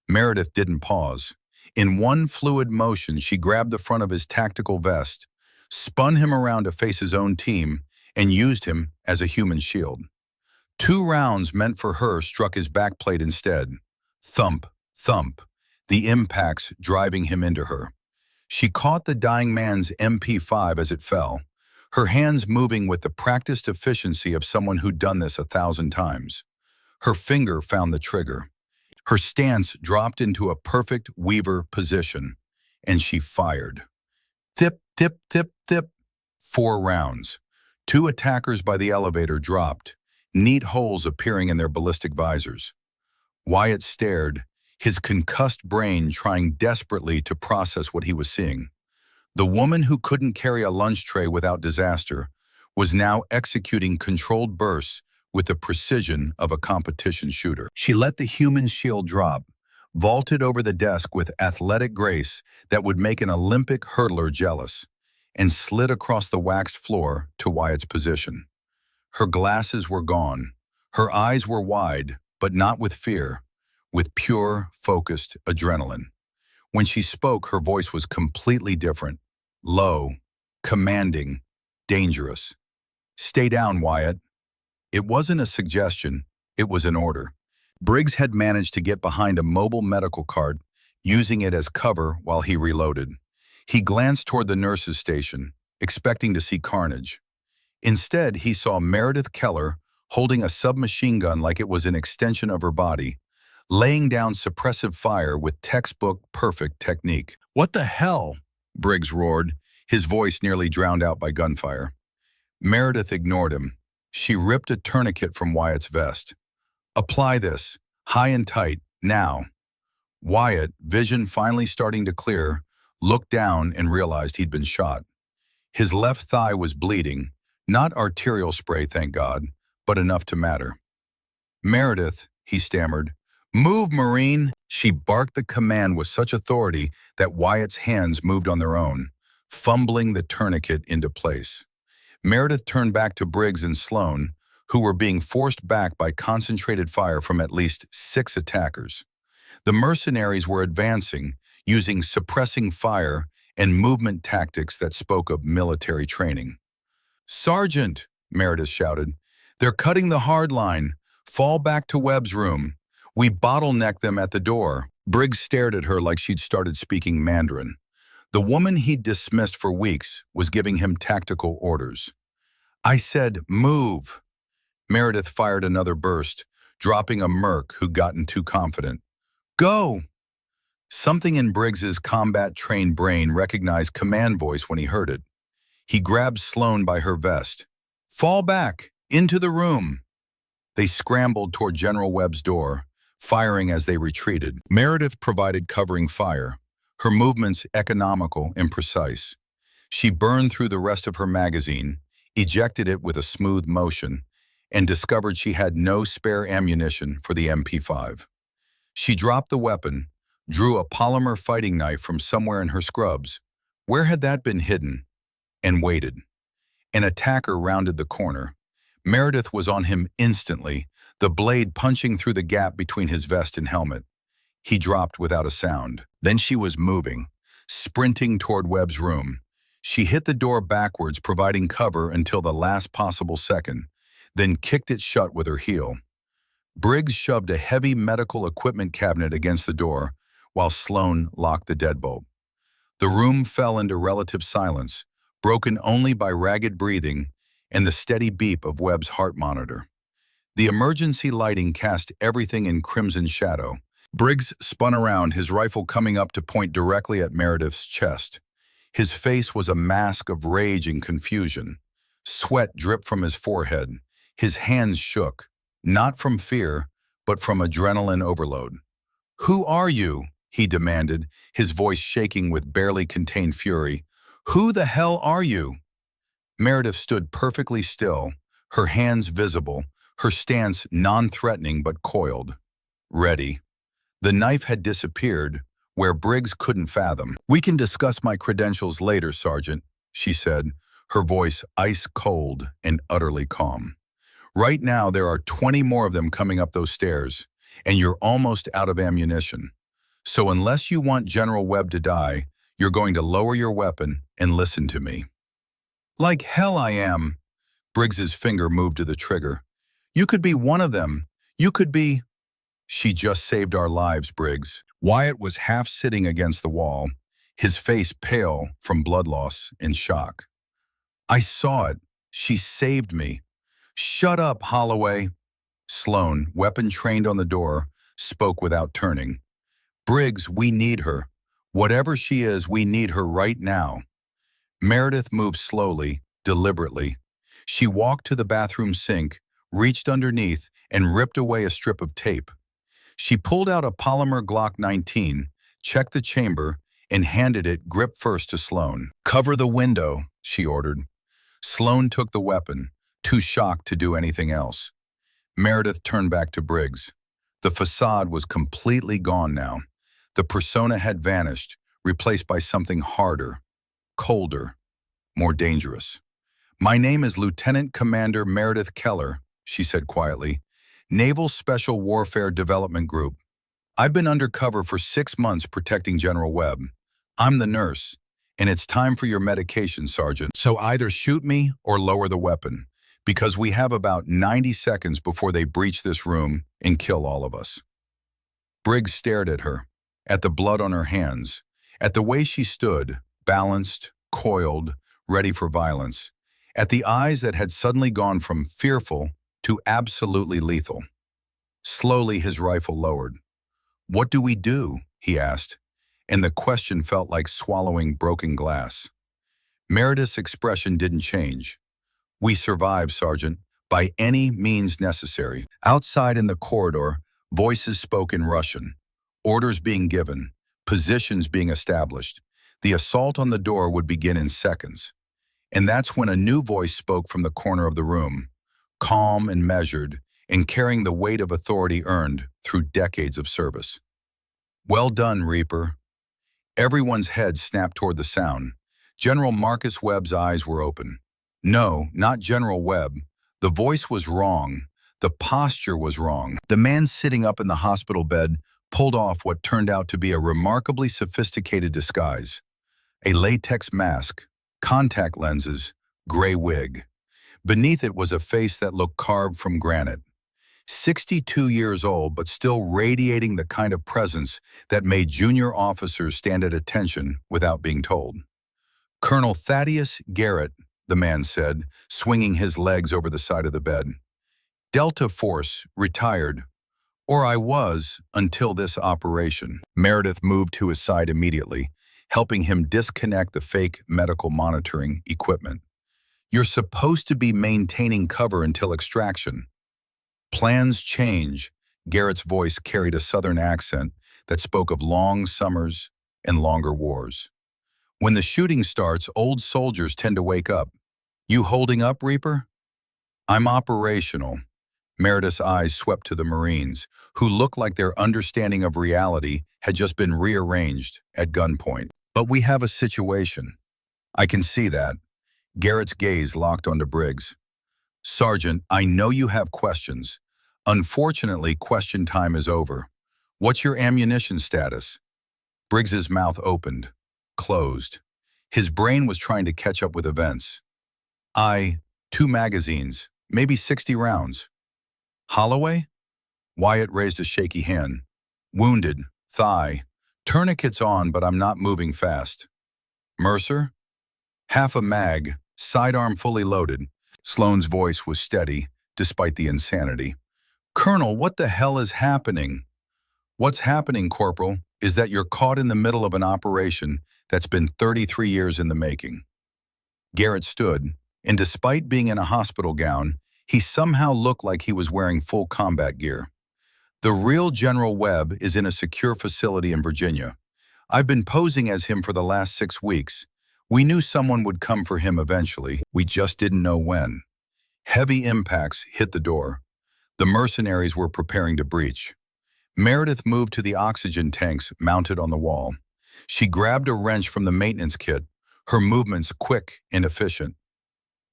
Meredith didn't pause. In one fluid motion, she grabbed the front of his tactical vest, spun him around to face his own team, and used him as a human shield. 2 rounds meant for her struck his backplate instead. Thump, thump, the impacts driving him into her. She caught the dying man's MP5 as it fell, her hands moving with the practiced efficiency of someone who'd done this 1,000 times. Her finger found the trigger. Her stance dropped into a perfect Weaver position, and she fired. Thip, thip, thip, thip. 4 rounds. 2 attackers by the elevator dropped, neat holes appearing in their ballistic visors. Wyatt stared, his concussed brain trying desperately to process what he was seeing. The woman who couldn't carry a lunch tray without disaster was now executing controlled bursts with the precision of a competition shooter. She let the human shield drop, vaulted over the desk with athletic grace that would make an Olympic hurdler jealous, and slid across the waxed floor to Wyatt's position. Her glasses were gone. Her eyes were wide, but not with fear, with pure, focused adrenaline. When she spoke, her voice was completely different. Low, commanding, dangerous. "Stay down, Wyatt." It wasn't a suggestion, it was an order. Briggs had managed to get behind a mobile medical cart, using it as cover while he reloaded. He glanced toward the nurse's station, expecting to see carnage. Instead, he saw Meredith Keller holding a submachine gun like it was an extension of her body, laying down suppressive fire with textbook perfect technique. "What the hell?" Briggs roared, his voice nearly drowned out by gunfire. Meredith ignored him. She ripped a tourniquet from Wyatt's vest. "Apply this, high and tight, now." Wyatt, vision finally starting to clear, looked down and realized he'd been shot. His left thigh was bleeding, not arterial spray, thank God, but enough to matter. "Meredith," he stammered. "Move, Marine!" She barked the command with such authority that Wyatt's hands moved on their own, fumbling the tourniquet into place. Meredith turned back to Briggs and Sloan, who were being forced back by concentrated fire from at least 6 attackers. The mercenaries were advancing, using suppressing fire and movement tactics that spoke of military training. "Sergeant," Meredith shouted, "they're cutting the hard line. Fall back to Webb's room. We bottleneck them at the door." Briggs stared at her like she'd started speaking Mandarin. The woman he'd dismissed for weeks was giving him tactical orders. "I said, move." Meredith fired another burst, dropping a merc who'd gotten too confident. "Go!" Something in Briggs's combat-trained brain recognized command voice when he heard it. He grabbed Sloan by her vest. "Fall back! Into the room!" They scrambled toward General Webb's door, firing as they retreated. Meredith provided covering fire, her movements economical and precise. She burned through the rest of her magazine, ejected it with a smooth motion, and discovered she had no spare ammunition for the MP5. She dropped the weapon, drew a polymer fighting knife from somewhere in her scrubs. Where had that been hidden? And waited. An attacker rounded the corner. Meredith was on him instantly, the blade punching through the gap between his vest and helmet. He dropped without a sound. Then she was moving, sprinting toward Webb's room. She hit the door backwards, providing cover until the last possible second, then kicked it shut with her heel. Briggs shoved a heavy medical equipment cabinet against the door, while Sloan locked the deadbolt. The room fell into relative silence, broken only by ragged breathing and the steady beep of Webb's heart monitor. The emergency lighting cast everything in crimson shadow. Briggs spun around, his rifle coming up to point directly at Meredith's chest. His face was a mask of rage and confusion. Sweat dripped from his forehead. His hands shook, not from fear, but from adrenaline overload. "Who are you?" he demanded, his voice shaking with barely contained fury. "Who the hell are you?" Meredith stood perfectly still, her hands visible, her stance non-threatening but coiled. Ready. The knife had disappeared, where Briggs couldn't fathom. "We can discuss my credentials later, Sergeant," she said, her voice ice-cold and utterly calm. "Right now, there are 20 more of them coming up those stairs, and you're almost out of ammunition. So unless you want General Webb to die, you're going to lower your weapon and listen to me." "Like hell I am." Briggs's finger moved to the trigger. "You could be one of them. You could be—" "She just saved our lives, Briggs." Wyatt was half sitting against the wall, his face pale from blood loss and shock. "I saw it. She saved me." "Shut up, Holloway." Sloan, weapon trained on the door, spoke without turning. "Briggs, we need her. Whatever she is, we need her right now." Meredith moved slowly, deliberately. She walked to the bathroom sink, reached underneath, and ripped away a strip of tape. She pulled out a polymer Glock 19, checked the chamber, and handed it grip first to Sloan. "Cover the window," she ordered. Sloan took the weapon, too shocked to do anything else. Meredith turned back to Briggs. The facade was completely gone now. The persona had vanished, replaced by something harder, colder, more dangerous. "My name is Lieutenant Commander Meredith Keller," she said quietly. "Naval Special Warfare Development Group. I've been undercover for 6 months protecting General Webb. I'm the nurse, and it's time for your medication, Sergeant. So either shoot me or lower the weapon, because we have about 90 seconds before they breach this room and kill all of us." Briggs stared at her, at the blood on her hands, at the way she stood, balanced, coiled, ready for violence, at the eyes that had suddenly gone from fearful to absolutely lethal. Slowly his rifle lowered. "What do we do?" he asked, and the question felt like swallowing broken glass. Meredith's expression didn't change. "We survive, Sergeant, by any means necessary." Outside in the corridor, voices spoke in Russian, orders being given, positions being established. The assault on the door would begin in seconds. And that's when a new voice spoke from the corner of the room, calm and measured, and carrying the weight of authority earned through decades of service. "Well done, Reaper." Everyone's head snapped toward the sound. General Marcus Webb's eyes were open. No, not General Webb. The voice was wrong. The posture was wrong. The man sitting up in the hospital bed pulled off what turned out to be a remarkably sophisticated disguise. A latex mask, contact lenses, gray wig. Beneath it was a face that looked carved from granite. 62 years old, but still radiating the kind of presence that made junior officers stand at attention without being told. "Colonel Thaddeus Garrett," the man said, swinging his legs over the side of the bed. "Delta Force, retired. Or I was, until this operation." Meredith moved to his side immediately, helping him disconnect the fake medical monitoring equipment. "You're supposed to be maintaining cover until extraction." "Plans change." Garrett's voice carried a southern accent that spoke of long summers and longer wars. "When the shooting starts, old soldiers tend to wake up. You holding up, Reaper?" "I'm operational." Meredith's eyes swept to the Marines, who looked like their understanding of reality had just been rearranged at gunpoint. "But we have a situation." "I can see that." Garrett's gaze locked onto Briggs. "Sergeant, I know you have questions. Unfortunately, question time is over. What's your ammunition status?" Briggs's mouth opened, closed. His brain was trying to catch up with events. 2 magazines, maybe 60 rounds." "Holloway?" Wyatt raised a shaky hand. Wounded, thigh. Tourniquets on, but I'm not moving fast. Mercer? Half a mag, sidearm fully loaded. Sloane's voice was steady, despite the insanity. Colonel, what the hell is happening? What's happening, Corporal, is that you're caught in the middle of an operation that's been 33 years in the making. Garrett stood, and despite being in a hospital gown, he somehow looked like he was wearing full combat gear. The real General Webb is in a secure facility in Virginia. I've been posing as him for the last 6 weeks. We knew someone would come for him eventually. We just didn't know when. Heavy impacts hit the door. The mercenaries were preparing to breach. Meredith moved to the oxygen tanks mounted on the wall. She grabbed a wrench from the maintenance kit, her movements quick and efficient.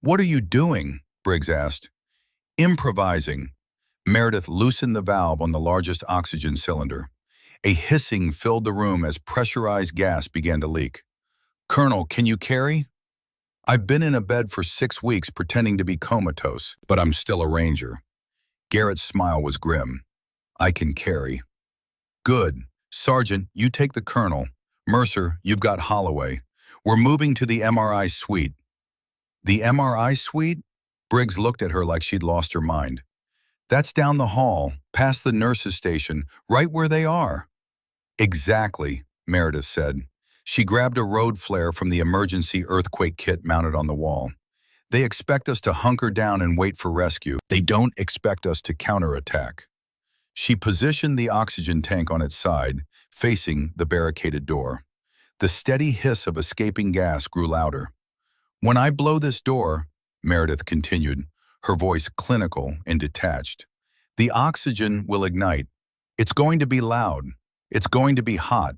"What are you doing?" Briggs asked. "Improvising." Meredith loosened the valve on the largest oxygen cylinder. A hissing filled the room as pressurized gas began to leak. "Colonel, can you carry?" "I've been in a bed for 6 weeks pretending to be comatose, but I'm still a ranger." Garrett's smile was grim. "I can carry." "Good. Sergeant, you take the colonel. Mercer, you've got Holloway. We're moving to the MRI suite." "The MRI suite?" Briggs looked at her like she'd lost her mind. "That's down the hall, past the nurses' station, right where they are." "Exactly," Meredith said. She grabbed a road flare from the emergency earthquake kit mounted on the wall. "They expect us to hunker down and wait for rescue. They don't expect us to counterattack." She positioned the oxygen tank on its side, facing the barricaded door. The steady hiss of escaping gas grew louder. "When I blow this door," Meredith continued, her voice clinical and detached, "the oxygen will ignite. It's going to be loud. It's going to be hot.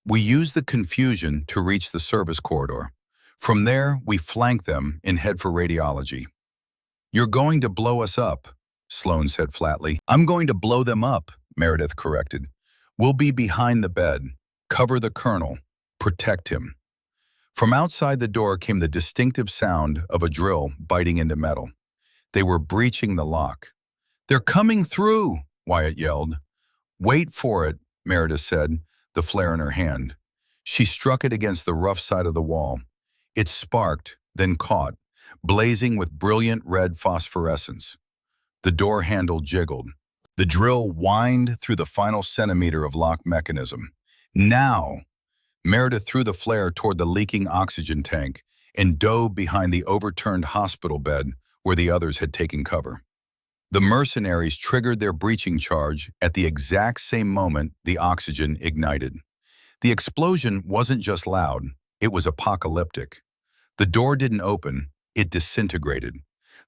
We use the confusion to reach the service corridor. From there, we flank them and head for radiology." "You're going to blow us up," Sloane said flatly. "I'm going to blow them up," Meredith corrected. "We'll be behind the bed. Cover the colonel. Protect him." From outside the door came the distinctive sound of a drill biting into metal. They were breaching the lock. "They're coming through," Wyatt yelled. "Wait for it," Meredith said, the flare in her hand. She struck it against the rough side of the wall. It sparked, then caught, blazing with brilliant red phosphorescence. The door handle jiggled. The drill whined through the final centimeter of lock mechanism. "Now!" Meredith threw the flare toward the leaking oxygen tank and dove behind the overturned hospital bed where the others had taken cover. The mercenaries triggered their breaching charge at the exact same moment the oxygen ignited. The explosion wasn't just loud, it was apocalyptic. The door didn't open, it disintegrated.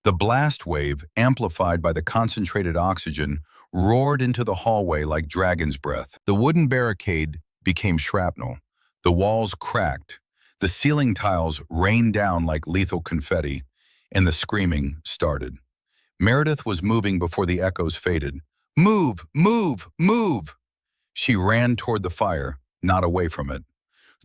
The blast wave, amplified by the concentrated oxygen, roared into the hallway like dragon's breath. The wooden barricade became shrapnel. The walls cracked. The ceiling tiles rained down like lethal confetti, and the screaming started. Meredith was moving before the echoes faded. "Move! Move! Move!" She ran toward the fire, not away from it.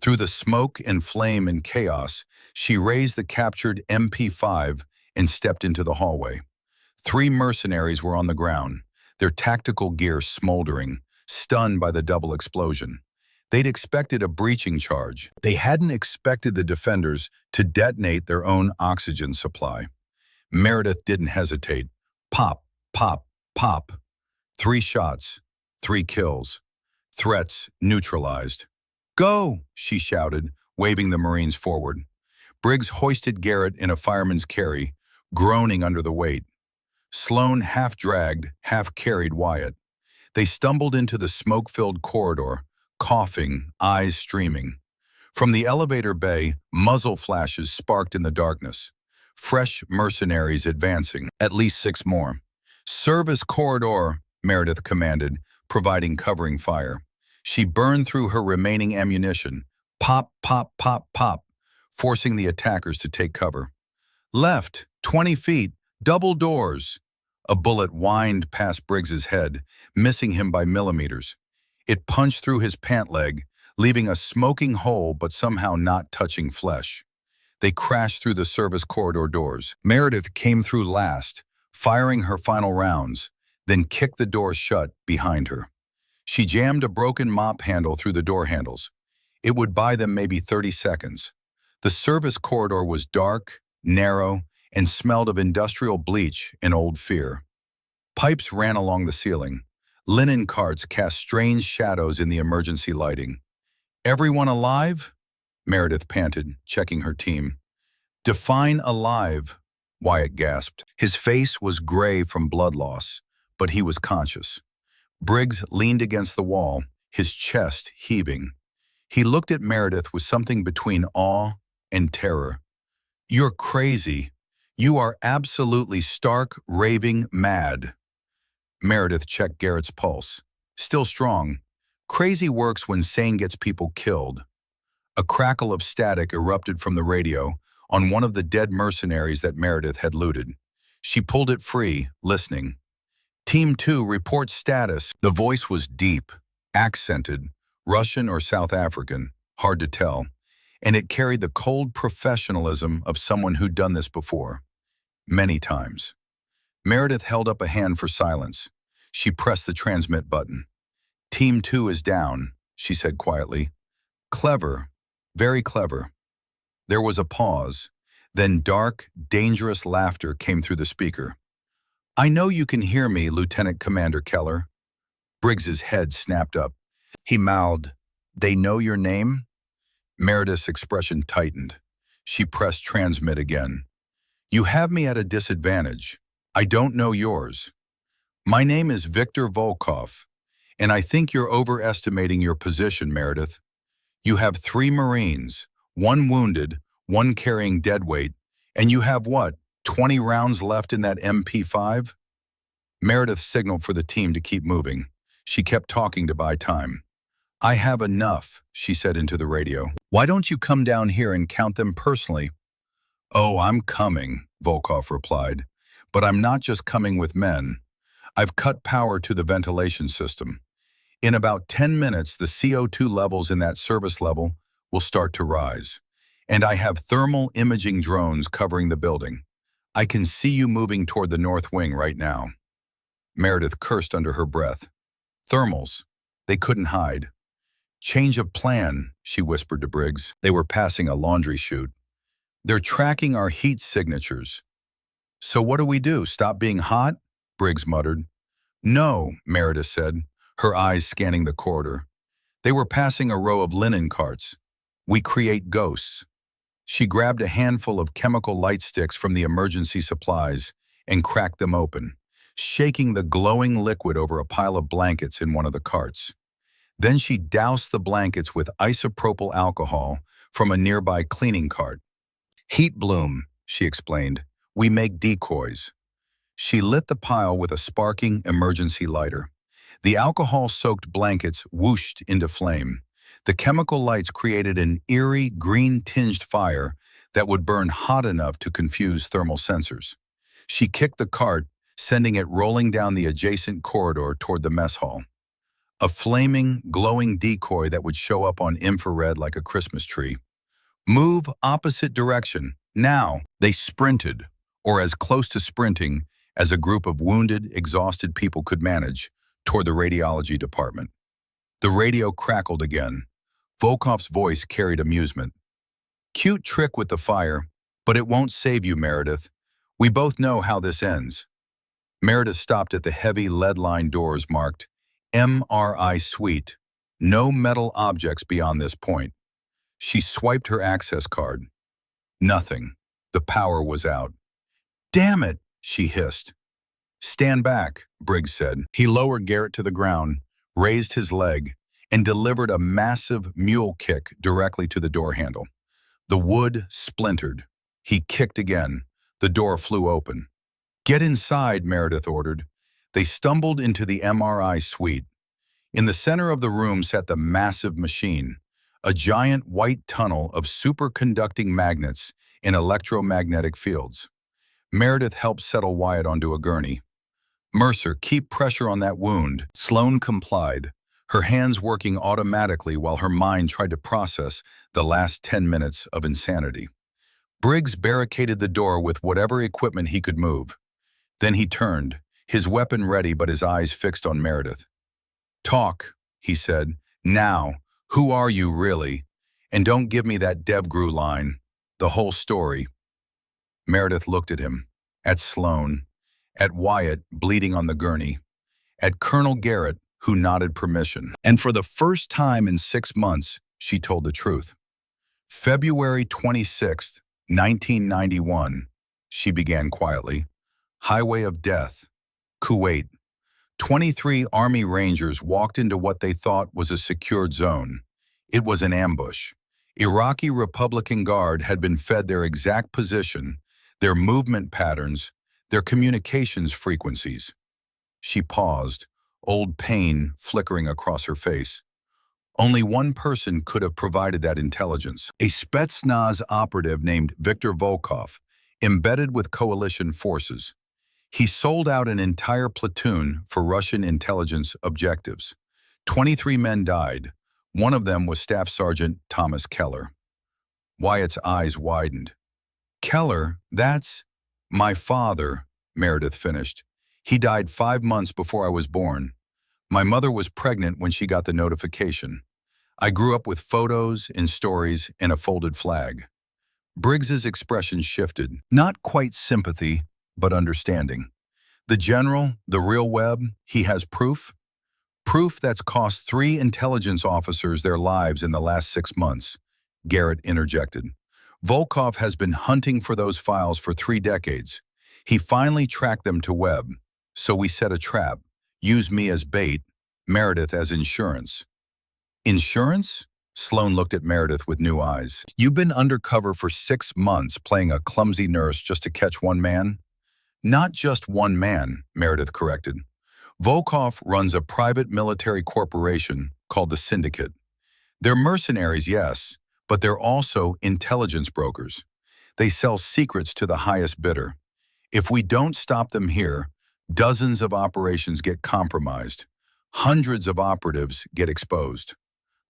Through the smoke and flame and chaos, she raised the captured MP5 and stepped into the hallway. 3 mercenaries were on the ground, their tactical gear smoldering, stunned by the double explosion. They'd expected a breaching charge. They hadn't expected the defenders to detonate their own oxygen supply. Meredith didn't hesitate. Pop, pop, pop. 3 shots, 3 kills. Threats neutralized. "Go!" she shouted, waving the Marines forward. Briggs hoisted Garrett in a fireman's carry, groaning under the weight. Sloane half-dragged, half-carried Wyatt. They stumbled into the smoke-filled corridor, coughing, eyes streaming. From the elevator bay, muzzle flashes sparked in the darkness. Fresh mercenaries advancing, at least 6 more. "Service corridor," Meredith commanded, providing covering fire. She burned through her remaining ammunition. Pop, pop, pop, pop, forcing the attackers to take cover. "Left, 20 feet, double doors." A bullet whined past Briggs's head, missing him by millimeters. It punched through his pant leg, leaving a smoking hole but somehow not touching flesh. They crashed through the service corridor doors. Meredith came through last, firing her final rounds. then kicked the door shut behind her. She jammed a broken mop handle through the door handles. It would buy them maybe 30 seconds. The service corridor was dark, narrow, and smelled of industrial bleach and old fear. Pipes ran along the ceiling. Linen carts cast strange shadows in the emergency lighting. "Everyone alive?" Meredith panted, checking her team. "Define alive," Wyatt gasped. His face was gray from blood loss, but he was conscious. Briggs leaned against the wall, his chest heaving. He looked at Meredith with something between awe and terror. "You're crazy. You are absolutely stark, raving mad." Meredith checked Garrett's pulse. Still strong. Crazy works when sane gets people killed. A crackle of static erupted from the radio on one of the dead mercenaries that Meredith had looted. She pulled it free, listening. "Team 2 reports status." The voice was deep, accented, Russian or South African, hard to tell, and it carried the cold professionalism of someone who'd done this before. Many times. Meredith held up a hand for silence. She pressed the transmit button. "Team 2 is down," she said quietly. "Clever, very clever." There was a pause. Then dark, dangerous laughter came through the speaker. "I know you can hear me, Lieutenant Commander Keller." Briggs's head snapped up. He mouthed, "They know your name?" Meredith's expression tightened. She pressed transmit again. "You have me at a disadvantage. I don't know yours. My name is Victor Volkov, and I think you're overestimating your position, Meredith. You have 3 Marines, 1 wounded, 1 carrying deadweight, and you have what, 20 rounds left in that MP5? Meredith signaled for the team to keep moving. She kept talking to buy time. "I have enough," she said into the radio. "Why don't you come down here and count them personally?" "Oh, I'm coming," Volkov replied. "But I'm not just coming with men. I've cut power to the ventilation system. In about 10 minutes, the CO2 levels in that service level will start to rise. And I have thermal imaging drones covering the building. I can see you moving toward the north wing right now." Meredith cursed under her breath. Thermals. They couldn't hide. "Change of plan," she whispered to Briggs. They were passing a laundry chute. "They're tracking our heat signatures." "So what do we do, stop being hot?" Briggs muttered. "No," Meredith said, her eyes scanning the corridor. They were passing a row of linen carts. "We create ghosts." She grabbed a handful of chemical light sticks from the emergency supplies and cracked them open, shaking the glowing liquid over a pile of blankets in one of the carts. Then she doused the blankets with isopropyl alcohol from a nearby cleaning cart. "Heat bloom," she explained. "We make decoys." She lit the pile with a sparking emergency lighter. The alcohol-soaked blankets whooshed into flame. The chemical lights created an eerie, green-tinged fire that would burn hot enough to confuse thermal sensors. She kicked the cart, sending it rolling down the adjacent corridor toward the mess hall. A flaming, glowing decoy that would show up on infrared like a Christmas tree. "Move opposite direction, now." They sprinted, or as close to sprinting as a group of wounded, exhausted people could manage, toward the radiology department. The radio crackled again. Volkov's voice carried amusement. "Cute trick with the fire, but it won't save you, Meredith. We both know how this ends." Meredith stopped at the heavy lead-lined doors marked MRI Suite. No metal objects beyond this point. She swiped her access card. Nothing. The power was out. "Damn it," she hissed. "Stand back," Briggs said. He lowered Garrett to the ground, raised his leg, and delivered a massive mule kick directly to the door handle. The wood splintered. He kicked again. The door flew open. "Get inside," Meredith ordered. They stumbled into the MRI suite. In the center of the room sat the massive machine, a giant white tunnel of superconducting magnets in electromagnetic fields. Meredith helped settle Wyatt onto a gurney. "Mercer, keep pressure on that wound." Sloan complied, her hands working automatically while her mind tried to process the last 10 minutes of insanity. Briggs barricaded the door with whatever equipment he could move. Then he turned, his weapon ready but his eyes fixed on Meredith. "Talk," he said. "Now, who are you really? And don't give me that DevGru line. The whole story." Meredith looked at him, at Sloan, at Wyatt bleeding on the gurney, at Colonel Garrett, who nodded permission. And for the first time in 6 months, she told the truth. "February 26th, 1991, she began quietly. "Highway of Death, Kuwait. 23 Army Rangers walked into what they thought was a secured zone. It was an ambush. Iraqi Republican Guard had been fed their exact position, their movement patterns, their communications frequencies." She paused, old pain flickering across her face. Only one person could have provided that intelligence, a Spetsnaz operative named Viktor Volkov, embedded with coalition forces. He sold out an entire platoon for Russian intelligence objectives. 23 men died. One of them was Staff Sergeant Thomas Keller. Wyatt's eyes widened. "Keller, that's my father," Meredith finished. "He died 5 months before I was born. My mother was pregnant when she got the notification. I grew up with photos and stories and a folded flag." Briggs's expression shifted, not quite sympathy, but understanding. "The general, the real Webb, he has proof?" "Proof that's cost 3 intelligence officers their lives in the last 6 months," Garrett interjected. "Volkov has been hunting for those files for 3 decades. He finally tracked them to Webb. So we set a trap, used me as bait, Meredith as insurance." "Insurance?" Sloan looked at Meredith with new eyes. "You've been undercover for 6 months playing a clumsy nurse just to catch one man?" "Not just one man," Meredith corrected. "Volkov runs a private military corporation called the Syndicate. They're mercenaries, yes, but they're also intelligence brokers. They sell secrets to the highest bidder. If we don't stop them here, dozens of operations get compromised. Hundreds of operatives get exposed."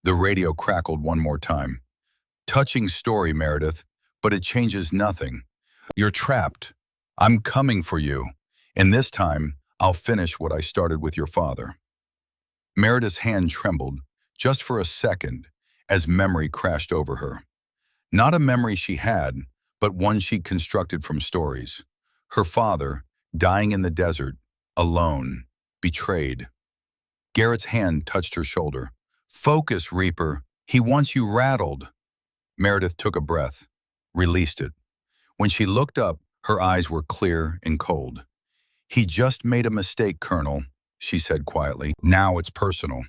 The radio crackled one more time. "Touching story, Meredith, but it changes nothing. You're trapped. I'm coming for you. And this time, I'll finish what I started with your father." Meredith's hand trembled, just for a second, as memory crashed over her. Not a memory she had, but one she'd constructed from stories. Her father, dying in the desert, alone, betrayed. Garrett's hand touched her shoulder. "Focus, Reaper. He wants you rattled." Meredith took a breath, released it. When she looked up, her eyes were clear and cold. "He just made a mistake, Colonel," she said quietly. "Now it's personal."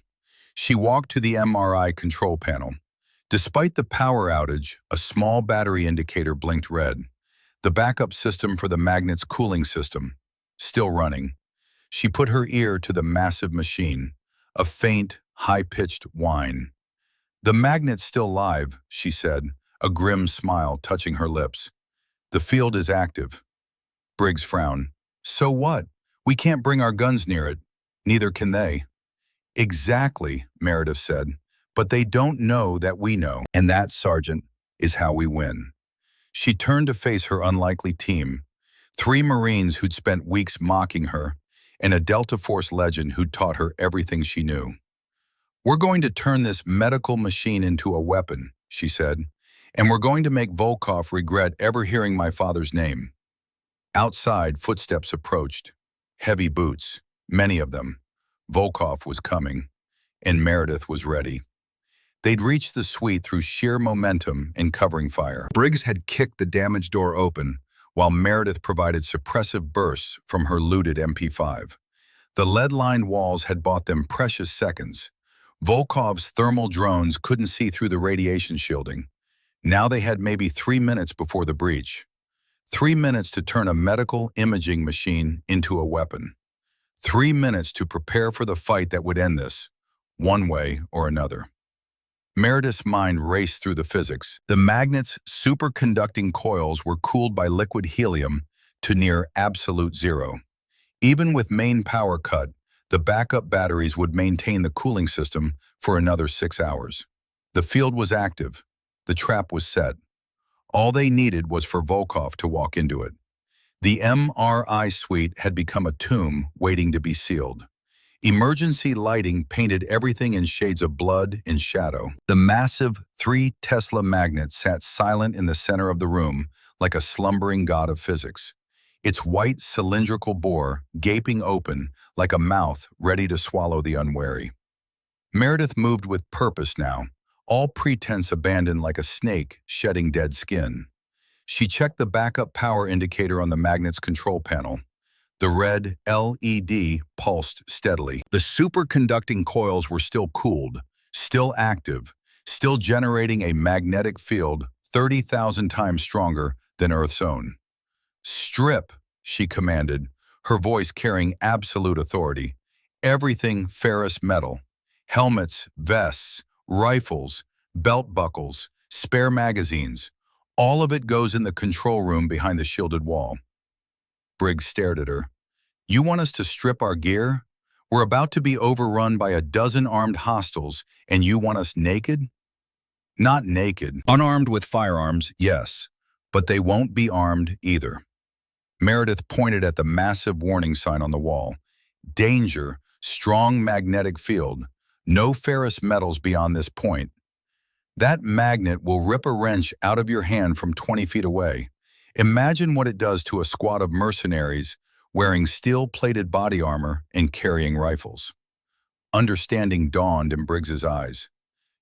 She walked to the MRI control panel. Despite the power outage, a small battery indicator blinked red. The backup system for the magnet's cooling system, still running. She put her ear to the massive machine, a faint, high-pitched whine. "The magnet's still live," she said, a grim smile touching her lips. "The field is active." Briggs frowned. "So what? We can't bring our guns near it. Neither can they." "Exactly," Meredith said, "but they don't know that we know. And that, Sergeant, is how we win." She turned to face her unlikely team, 3 Marines who'd spent weeks mocking her, and a Delta Force legend who'd taught her everything she knew. "We're going to turn this medical machine into a weapon," she said, "and we're going to make Volkov regret ever hearing my father's name." Outside, footsteps approached. Heavy boots, many of them. Volkov was coming, and Meredith was ready. They'd reached the suite through sheer momentum and covering fire. Briggs had kicked the damaged door open, while Meredith provided suppressive bursts from her looted MP5. The lead-lined walls had bought them precious seconds. Volkov's thermal drones couldn't see through the radiation shielding. Now they had maybe 3 minutes before the breach. 3 minutes to turn a medical imaging machine into a weapon. 3 minutes to prepare for the fight that would end this, one way or another. Meredith's mind raced through the physics. The magnet's superconducting coils were cooled by liquid helium to near absolute zero. Even with main power cut, the backup batteries would maintain the cooling system for another 6 hours. The field was active. The trap was set. All they needed was for Volkov to walk into it. The MRI suite had become a tomb waiting to be sealed. Emergency lighting painted everything in shades of blood and shadow. The massive 3 Tesla magnet sat silent in the center of the room like a slumbering god of physics. Its white cylindrical bore gaping open like a mouth ready to swallow the unwary. Meredith moved with purpose now, all pretense abandoned like a snake shedding dead skin. She checked the backup power indicator on the magnet's control panel. The red LED pulsed steadily. The superconducting coils were still cooled, still active, still generating a magnetic field 30,000 times stronger than Earth's own. "Strip," she commanded, her voice carrying absolute authority. "Everything ferrous metal. Helmets, vests, rifles, belt buckles, spare magazines. All of it goes in the control room behind the shielded wall." Briggs stared at her. "You want us to strip our gear? We're about to be overrun by a dozen armed hostiles, and you want us naked?" "Not naked. Unarmed with firearms, yes. But they won't be armed either." Meredith pointed at the massive warning sign on the wall. "Danger, strong magnetic field. No ferrous metals beyond this point. That magnet will rip a wrench out of your hand from 20 feet away. Imagine what it does to a squad of mercenaries wearing steel-plated body armor and carrying rifles." Understanding dawned in Briggs's eyes.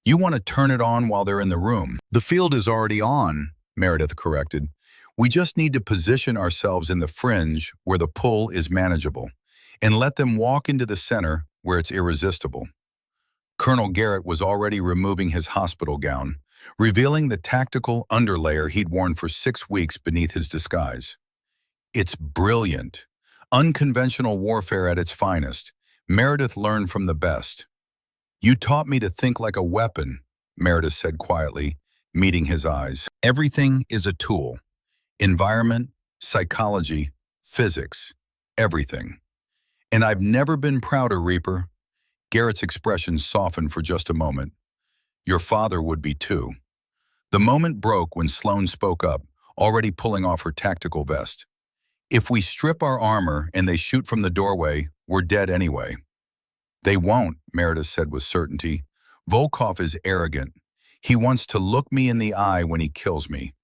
"You want to turn it on while they're in the room." "The field is already on," Meredith corrected. "We just need to position ourselves in the fringe where the pull is manageable, and let them walk into the center where it's irresistible." Colonel Garrett was already removing his hospital gown, revealing the tactical underlayer he'd worn for 6 weeks beneath his disguise. "It's brilliant. Unconventional warfare at its finest. Meredith learned from the best." "You taught me to think like a weapon," Meredith said quietly, meeting his eyes. "Everything is a tool. Environment, psychology, physics, everything. And I've never been prouder, Reaper." Garrett's expression softened for just a moment. "Your father would be too." The moment broke when Sloane spoke up, already pulling off her tactical vest. "If we strip our armor and they shoot from the doorway, we're dead anyway." "They won't," Meredith said with certainty. "Volkov is arrogant. He wants to look me in the eye when he kills me.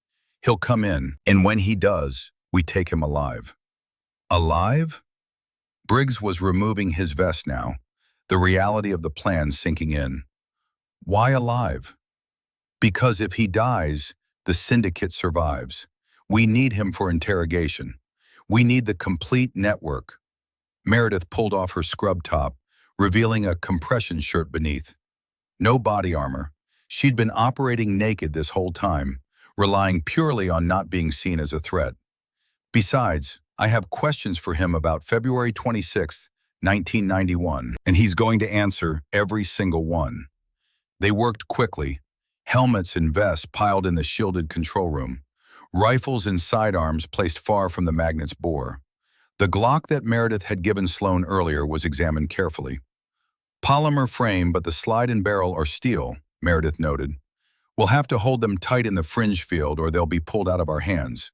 He'll come in, and when he does, we take him alive." "Alive?" Briggs was removing his vest now, the reality of the plan sinking in. "Why alive?" "Because if he dies, the syndicate survives. We need him for interrogation. We need the complete network." Meredith pulled off her scrub top, revealing a compression shirt beneath. No body armor. She'd been operating naked this whole time, relying purely on not being seen as a threat. "Besides, I have questions for him about February 26th, 1991, and he's going to answer every single one." They worked quickly, helmets and vests piled in the shielded control room, rifles and sidearms placed far from the magnet's bore. The Glock that Meredith had given Sloane earlier was examined carefully. "Polymer frame, but the slide and barrel are steel," Meredith noted. "We'll have to hold them tight in the fringe field or they'll be pulled out of our hands.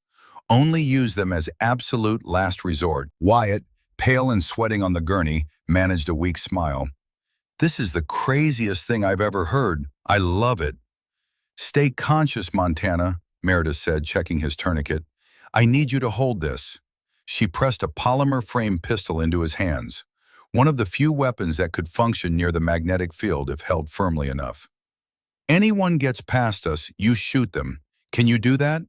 Only use them as absolute last resort." Wyatt, pale and sweating on the gurney, managed a weak smile. "This is the craziest thing I've ever heard. I love it." "Stay conscious, Montana," Meredith said, checking his tourniquet. "I need you to hold this." She pressed a polymer frame pistol into his hands, one of the few weapons that could function near the magnetic field if held firmly enough. "Anyone gets past us, you shoot them. Can you do that?"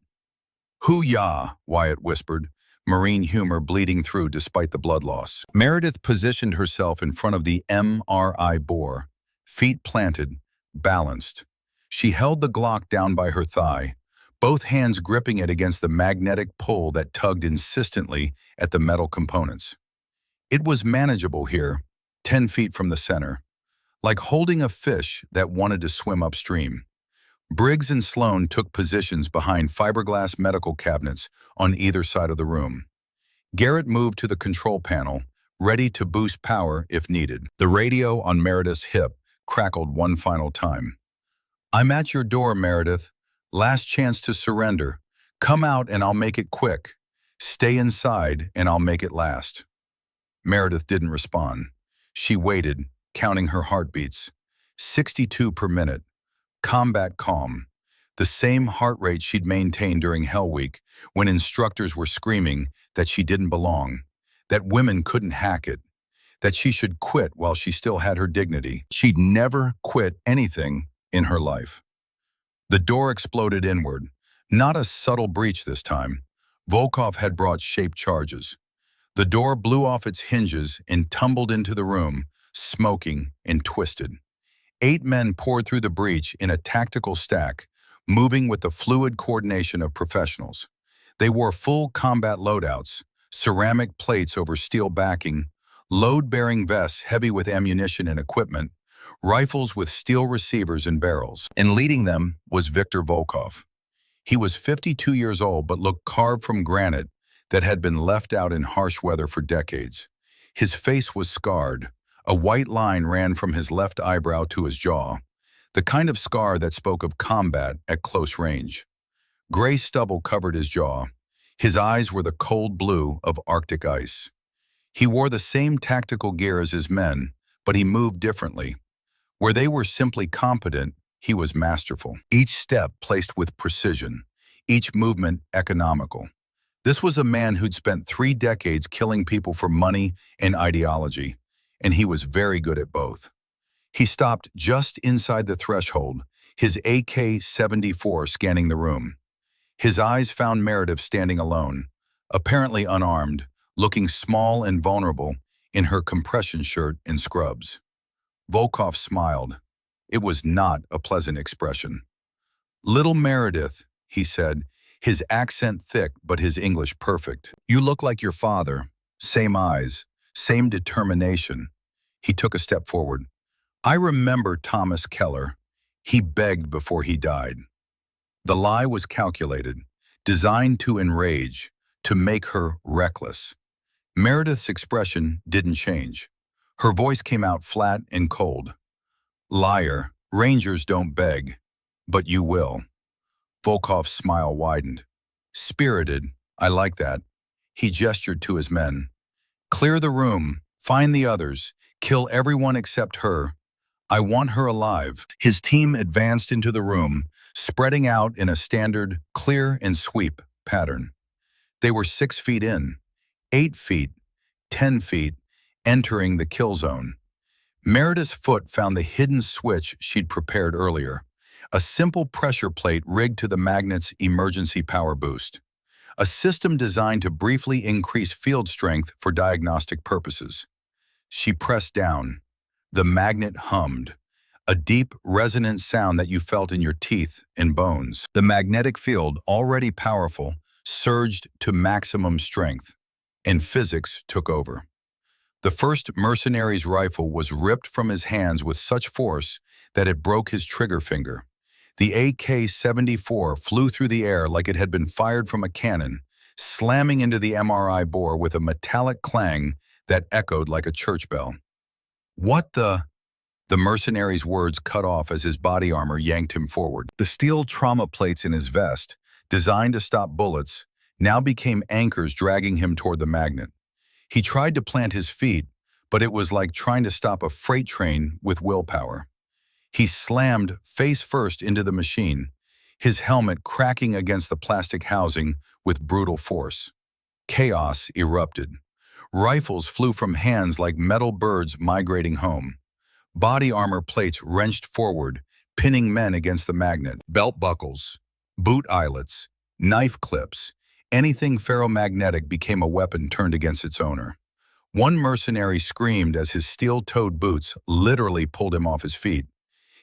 "Hoo-yah," Wyatt whispered, marine humor bleeding through despite the blood loss. Meredith positioned herself in front of the MRI bore, feet planted, balanced. She held the Glock down by her thigh, both hands gripping it against the magnetic pull that tugged insistently at the metal components. It was manageable here, 10 feet from the center, like holding a fish that wanted to swim upstream. Briggs and Sloane took positions behind fiberglass medical cabinets on either side of the room. Garrett moved to the control panel, ready to boost power if needed. The radio on Meredith's hip crackled one final time. "I'm at your door, Meredith. Last chance to surrender. Come out and I'll make it quick. Stay inside and I'll make it last. Meredith didn't respond. She waited, counting her heartbeats. 62 per minute. Combat calm. The same heart rate she'd maintained during Hell Week when instructors were screaming that she didn't belong, that women couldn't hack it, that she should quit while she still had her dignity. She'd never quit anything in her life. The door exploded inward. Not a subtle breach this time. Volkov had brought shaped charges. The door blew off its hinges and tumbled into the room, smoking and twisted. 8 men poured through the breach in a tactical stack, moving with the fluid coordination of professionals. They wore full combat loadouts, ceramic plates over steel backing, load-bearing vests heavy with ammunition and equipment, rifles with steel receivers and barrels. And leading them was Viktor Volkov. He was 52 years old but looked carved from granite that had been left out in harsh weather for decades. His face was scarred. A white line ran from his left eyebrow to his jaw, the kind of scar that spoke of combat at close range. Gray stubble covered his jaw. His eyes were the cold blue of Arctic ice. He wore the same tactical gear as his men, but he moved differently. Where they were simply competent, he was masterful. Each step placed with precision, each movement economical. This was a man who'd spent 3 decades killing people for money and ideology, and he was very good at both. He stopped just inside the threshold, his AK-74 scanning the room. His eyes found Meredith standing alone, apparently unarmed, looking small and vulnerable in her compression shirt and scrubs. Volkov smiled. It was not a pleasant expression. "Little Meredith," he said, his accent thick but his English perfect. "You look like your father. Same eyes, same determination." He took a step forward. "I remember Thomas Keller. He begged before he died." The lie was calculated, designed to enrage, to make her reckless. Meredith's expression didn't change. Her voice came out flat and cold. "Liar, Rangers don't beg, but you will." Volkov's smile widened. "Spirited, I like that." He gestured to his men. "Clear the room, find the others, kill everyone except her. I want her alive." His team advanced into the room, spreading out in a standard clear and sweep pattern. They were 6 feet in, 8 feet, 10 feet, entering the kill zone. Meredith's foot found the hidden switch she'd prepared earlier, a simple pressure plate rigged to the magnet's emergency power boost, a system designed to briefly increase field strength for diagnostic purposes. She pressed down. The magnet hummed, a deep, resonant sound that you felt in your teeth and bones. The magnetic field, already powerful, surged to maximum strength, and physics took over. The first mercenary's rifle was ripped from his hands with such force that it broke his trigger finger. The AK-74 flew through the air like it had been fired from a cannon, slamming into the MRI bore with a metallic clang that echoed like a church bell. "What the?" The mercenary's words cut off as his body armor yanked him forward. The steel trauma plates in his vest, designed to stop bullets, now became anchors dragging him toward the magnet. He tried to plant his feet, but it was like trying to stop a freight train with willpower. He slammed face first into the machine, his helmet cracking against the plastic housing with brutal force. Chaos erupted. Rifles flew from hands like metal birds migrating home. Body armor plates wrenched forward, pinning men against the magnet. Belt buckles, boot eyelets, knife clips, anything ferromagnetic became a weapon turned against its owner. One mercenary screamed as his steel-toed boots literally pulled him off his feet.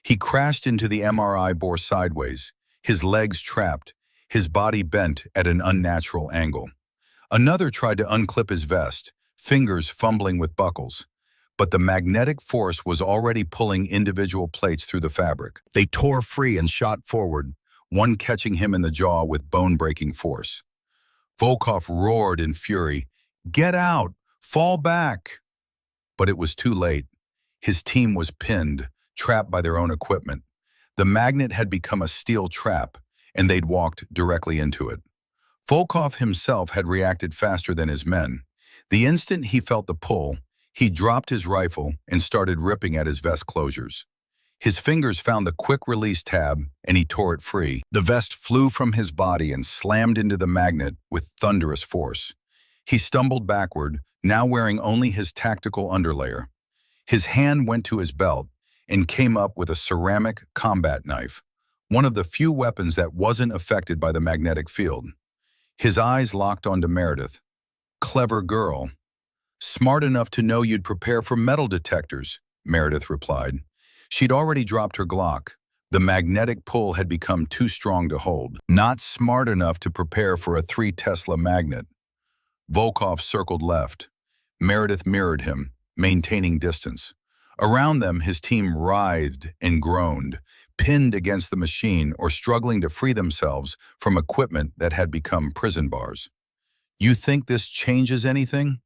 He crashed into the MRI bore sideways, his legs trapped, his body bent at an unnatural angle. Another tried to unclip his vest, fingers fumbling with buckles, but the magnetic force was already pulling individual plates through the fabric. They tore free and shot forward, one catching him in the jaw with bone-breaking force. Volkov roared in fury, "Get out! Fall back!" But it was too late. His team was pinned, trapped by their own equipment. The magnet had become a steel trap, and they'd walked directly into it. Volkov himself had reacted faster than his men. The instant he felt the pull, he dropped his rifle and started ripping at his vest closures. His fingers found the quick-release tab, and he tore it free. The vest flew from his body and slammed into the magnet with thunderous force. He stumbled backward, now wearing only his tactical underlayer. His hand went to his belt and came up with a ceramic combat knife, one of the few weapons that wasn't affected by the magnetic field. His eyes locked onto Meredith. "Clever girl. Smart enough to know you'd prepare for metal detectors," Meredith replied. She'd already dropped her Glock. The magnetic pull had become too strong to hold. "Not smart enough to prepare for a 3 Tesla magnet." Volkov circled left. Meredith mirrored him, maintaining distance. Around them, his team writhed and groaned, pinned against the machine or struggling to free themselves from equipment that had become prison bars. "You think this changes anything?"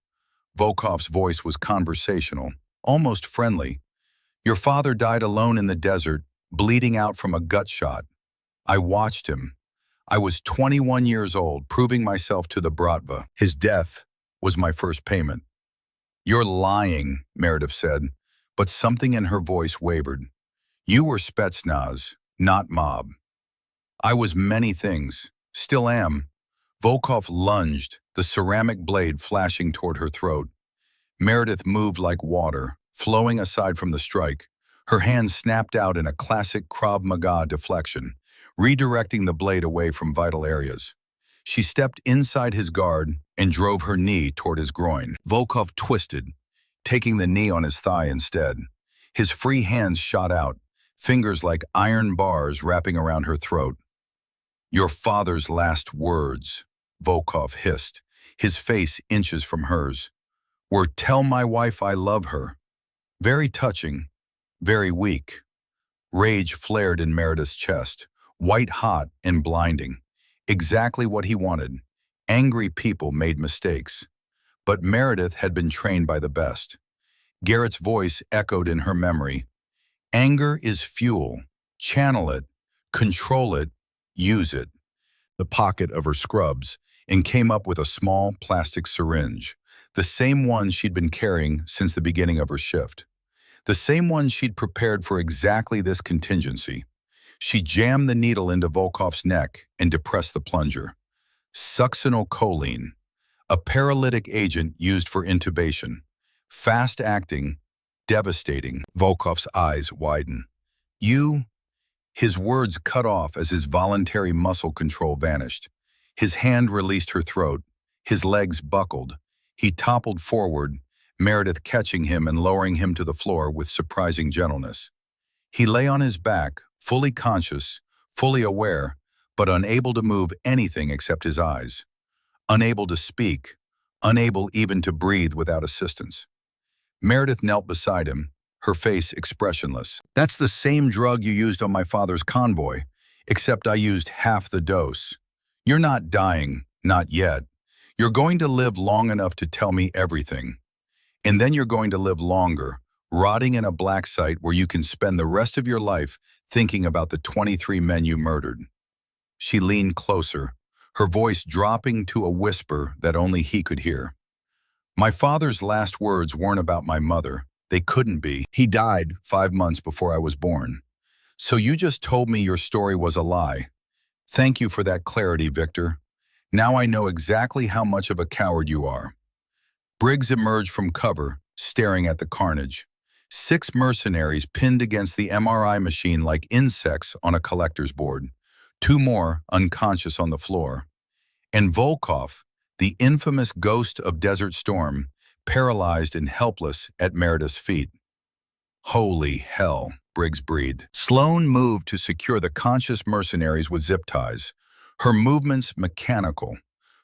Volkov's voice was conversational, almost friendly. "Your father died alone in the desert, bleeding out from a gut shot. I watched him. I was 21 years old, proving myself to the Bratva. His death was my first payment." "You're lying," Meredith said, but something in her voice wavered. "You were Spetsnaz, not mob." "I was many things. Still am." Volkov lunged, the ceramic blade flashing toward her throat. Meredith moved like water, flowing aside from the strike. Her hand snapped out in a classic Krav Maga deflection, redirecting the blade away from vital areas. She stepped inside his guard and drove her knee toward his groin. Volkov twisted, taking the knee on his thigh instead. His free hands shot out, fingers like iron bars wrapping around her throat. "Your father's last words," Volkov hissed, his face inches from hers, "were 'Tell my wife I love her.'" Very touching, very weak. Rage flared in Meredith's chest, white hot and blinding. Exactly what he wanted. Angry people made mistakes. But Meredith had been trained by the best. Garrett's voice echoed in her memory. "Anger is fuel. Channel it, control it, use it." The pocket of her scrubs and came up with a small plastic syringe, the same one she'd been carrying since the beginning of her shift. The same one she'd prepared for exactly this contingency. She jammed the needle into Volkov's neck and depressed the plunger. Succinylcholine, a paralytic agent used for intubation. Fast-acting, devastating. Volkov's eyes widened. "You?" His words cut off as his voluntary muscle control vanished. His hand released her throat. His legs buckled. He toppled forward, Meredith catching him and lowering him to the floor with surprising gentleness. He lay on his back, fully conscious, fully aware, but unable to move anything except his eyes. Unable to speak, unable even to breathe without assistance. Meredith knelt beside him, her face expressionless. "That's the same drug you used on my father's convoy, except I used half the dose. You're not dying, not yet. You're going to live long enough to tell me everything. And then you're going to live longer, rotting in a black site where you can spend the rest of your life thinking about the 23 men you murdered." She leaned closer, her voice dropping to a whisper that only he could hear. "My father's last words weren't about my mother. They couldn't be. He died 5 months before I was born. So you just told me your story was a lie. Thank you for that clarity, Victor. Now I know exactly how much of a coward you are." Briggs emerged from cover, staring at the carnage. 6 mercenaries pinned against the MRI machine like insects on a collector's board. 2 more unconscious on the floor. And Volkov, the infamous ghost of Desert Storm, paralyzed and helpless at Meredith's feet. "Holy hell," Briggs breathed. Sloane moved to secure the conscious mercenaries with zip ties, her movements mechanical,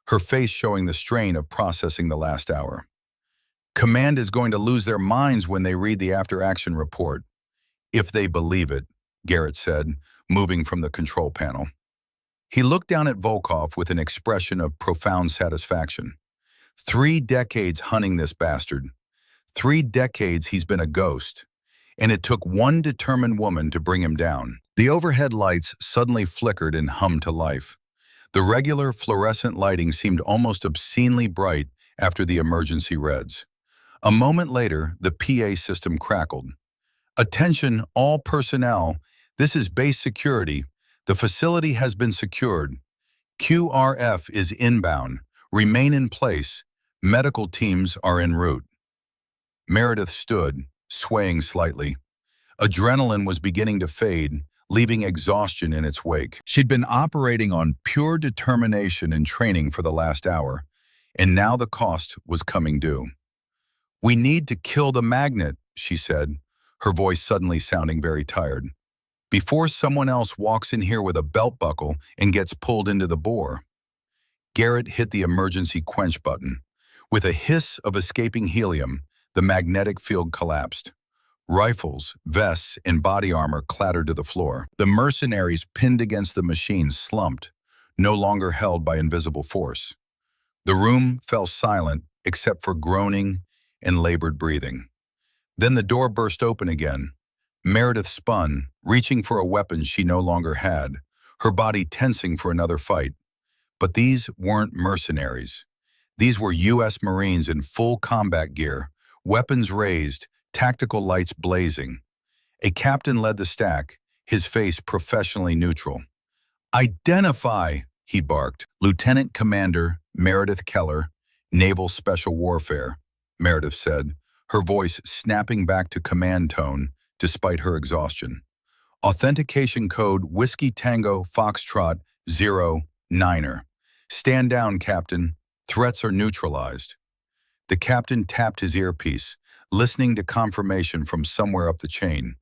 her face showing the strain of processing the last hour. "Command is going to lose their minds when they read the after-action report. If they believe it," Garrett said, moving from the control panel. He looked down at Volkov with an expression of profound satisfaction. 3 decades hunting this bastard. 3 decades he's been a ghost. And it took one determined woman to bring him down. The overhead lights suddenly flickered and hummed to life. The regular fluorescent lighting seemed almost obscenely bright after the emergency reds. A moment later, the PA system crackled. "Attention, all personnel. This is base security. The facility has been secured. QRF is inbound. Remain in place. Medical teams are en route." Meredith stood, swaying slightly. Adrenaline was beginning to fade, leaving exhaustion in its wake. She'd been operating on pure determination and training for the last hour, and now the cost was coming due. "We need to kill the magnet," she said, her voice suddenly sounding very tired, "before someone else walks in here with a belt buckle and gets pulled into the bore." Garrett hit the emergency quench button. With a hiss of escaping helium, the magnetic field collapsed. Rifles, vests, and body armor clattered to the floor. The mercenaries pinned against the machine slumped, no longer held by invisible force. The room fell silent except for groaning and labored breathing. Then the door burst open again. Meredith spun, reaching for a weapon she no longer had, her body tensing for another fight. But these weren't mercenaries. These were U.S. Marines in full combat gear, weapons raised, tactical lights blazing. A captain led the stack, his face professionally neutral. "Identify," he barked. "Lieutenant Commander Meredith Keller, Naval Special Warfare," Meredith said, her voice snapping back to command tone despite her exhaustion. "Authentication code Whiskey Tango Foxtrot 09er. Stand down, Captain. Threats are neutralized." The captain tapped his earpiece, listening to confirmation from somewhere up the chain.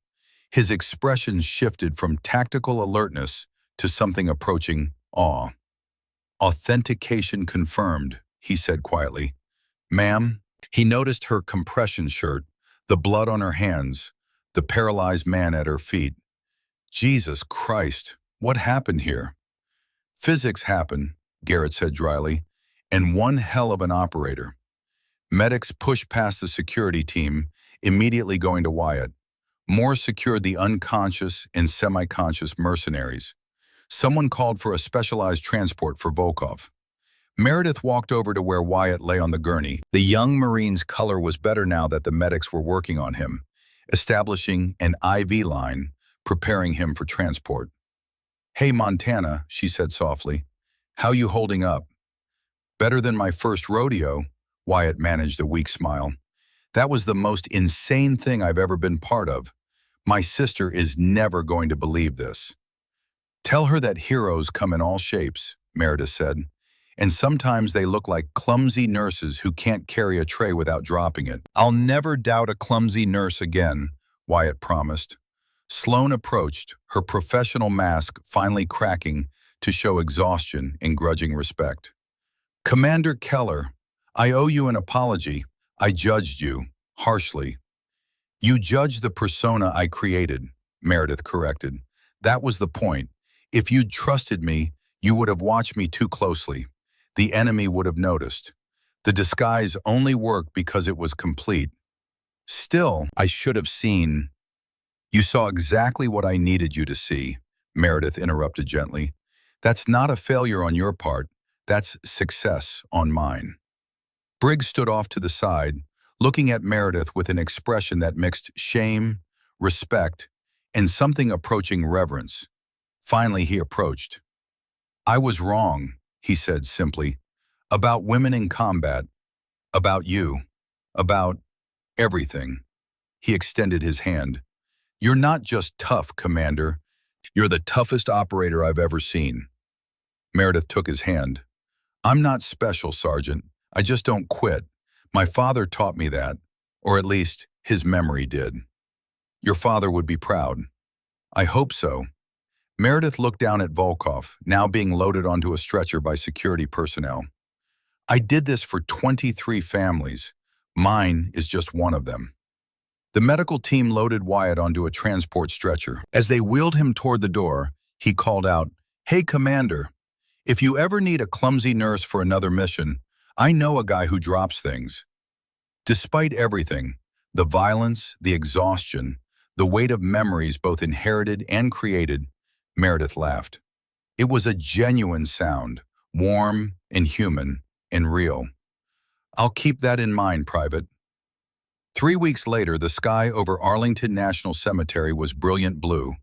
His expression shifted from tactical alertness to something approaching awe. "Authentication confirmed," he said quietly. "Ma'am?" He noticed her compression shirt, the blood on her hands, the paralyzed man at her feet. Jesus Christ, what happened here? "Physics happened," Garrett said dryly, "and one hell of an operator." Medics pushed past the security team, immediately going to Wyatt. More secured the unconscious and semi-conscious mercenaries. Someone called for a specialized transport for Volkov. Meredith walked over to where Wyatt lay on the gurney. The young Marine's color was better now that the medics were working on him, establishing an IV line, preparing him for transport. "Hey, Montana," she said softly. "How you holding up?" "Better than my first rodeo," Wyatt managed a weak smile. "That was the most insane thing I've ever been part of. My sister is never going to believe this." "Tell her that heroes come in all shapes," Meredith said. "And sometimes they look like clumsy nurses who can't carry a tray without dropping it." "I'll never doubt a clumsy nurse again," Wyatt promised. Sloan approached, her professional mask finally cracking to show exhaustion and grudging respect. "Commander Keller, I owe you an apology. I judged you, harshly." "You judged the persona I created," Meredith corrected. "That was the point. If you'd trusted me, you would have watched me too closely. The enemy would have noticed. The disguise only worked because it was complete. Still, I should have seen." "You saw exactly what I needed you to see," Meredith interrupted gently. "That's not a failure on your part. That's success on mine." Briggs stood off to the side, looking at Meredith with an expression that mixed shame, respect, and something approaching reverence. Finally, he approached. "I was wrong," he said simply, "about women in combat, about you, about everything." He extended his hand. "You're not just tough, Commander. You're the toughest operator I've ever seen." Meredith took his hand. "I'm not special, Sergeant. I just don't quit. My father taught me that, or at least his memory did." "Your father would be proud." "I hope so." Meredith looked down at Volkov, now being loaded onto a stretcher by security personnel. "I did this for 23 families. Mine is just one of them." The medical team loaded Wyatt onto a transport stretcher. As they wheeled him toward the door, he called out, "Hey, Commander, if you ever need a clumsy nurse for another mission, I know a guy who drops things." Despite everything, the violence, the exhaustion, the weight of memories both inherited and created, Meredith laughed. It was a genuine sound, warm and human and real. I'll keep that in mind, Private. 3 weeks later, the sky over Arlington National Cemetery was brilliant blue,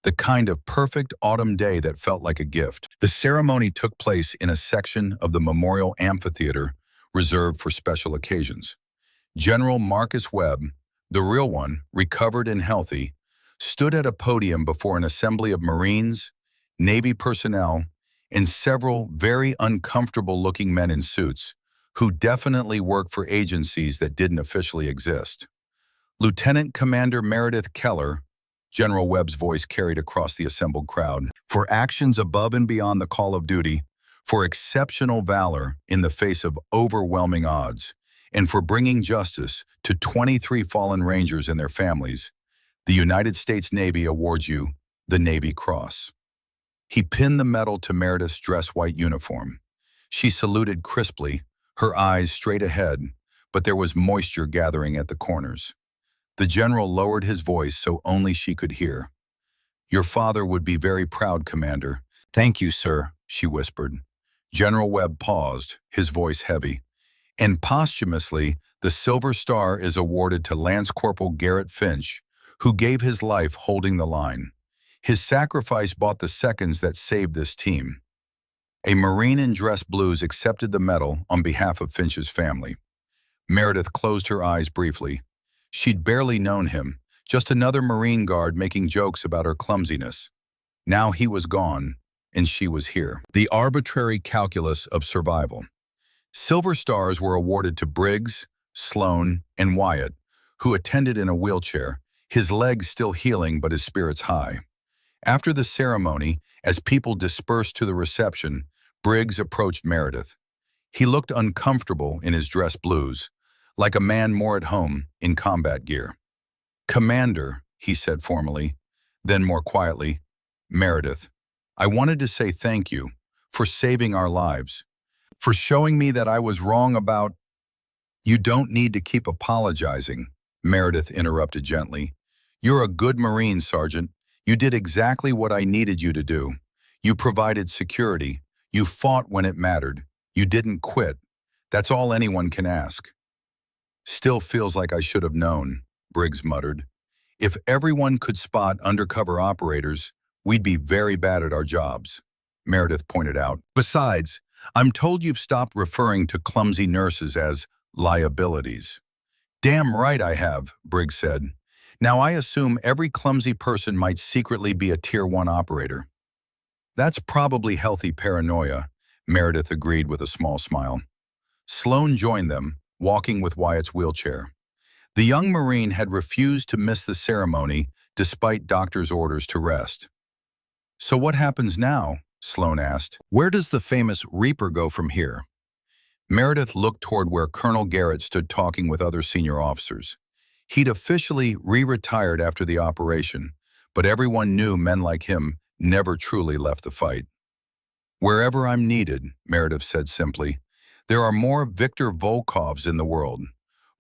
the kind of perfect autumn day that felt like a gift. The ceremony took place in a section of the Memorial Amphitheater reserved for special occasions. General Marcus Webb, the real one, recovered and healthy, stood at a podium before an assembly of Marines, Navy personnel, and several very uncomfortable-looking men in suits who definitely work for agencies that didn't officially exist. Lieutenant Commander Meredith Keller, General Webb's voice carried across the assembled crowd, for actions above and beyond the call of duty, for exceptional valor in the face of overwhelming odds, and for bringing justice to 23 fallen Rangers and their families, the United States Navy awards you the Navy Cross. He pinned the medal to Meredith's dress-white uniform. She saluted crisply, her eyes straight ahead, but there was moisture gathering at the corners. The general lowered his voice so only she could hear. "Your father would be very proud, Commander." "Thank you, sir," she whispered. General Webb paused, his voice heavy. "And posthumously, the Silver Star is awarded to Lance Corporal Garrett Finch, who gave his life holding the line. His sacrifice bought the seconds that saved this team." A Marine in dress blues accepted the medal on behalf of Finch's family. Meredith closed her eyes briefly. She'd barely known him, just another Marine guard making jokes about her clumsiness. Now he was gone, and she was here. The arbitrary calculus of survival. Silver Stars were awarded to Briggs, Sloan, and Wyatt, who attended in a wheelchair, his legs still healing but his spirits high. After the ceremony, as people dispersed to the reception, Briggs approached Meredith. He looked uncomfortable in his dress blues, like a man more at home in combat gear. "Commander," he said formally, then more quietly, "Meredith, I wanted to say thank you for saving our lives, for showing me that I was wrong about—" "You don't need to keep apologizing," Meredith interrupted gently. "You're a good Marine, Sergeant. You did exactly what I needed you to do. You provided security. You fought when it mattered. You didn't quit. That's all anyone can ask." "Still feels like I should have known," Briggs muttered. "If everyone could spot undercover operators, we'd be very bad at our jobs," Meredith pointed out. "Besides, I'm told you've stopped referring to clumsy nurses as liabilities." "Damn right I have," Briggs said. "Now I assume every clumsy person might secretly be a Tier 1 operator." "That's probably healthy paranoia," Meredith agreed with a small smile. Sloan joined them, walking with Wyatt's wheelchair. The young Marine had refused to miss the ceremony despite doctor's orders to rest. "So what happens now?" Sloan asked. "Where does the famous Reaper go from here?" Meredith looked toward where Colonel Garrett stood talking with other senior officers. He'd officially re-retired after the operation, but everyone knew men like him never truly left the fight. "Wherever I'm needed," Meredith said simply. "There are more Viktor Volkovs in the world,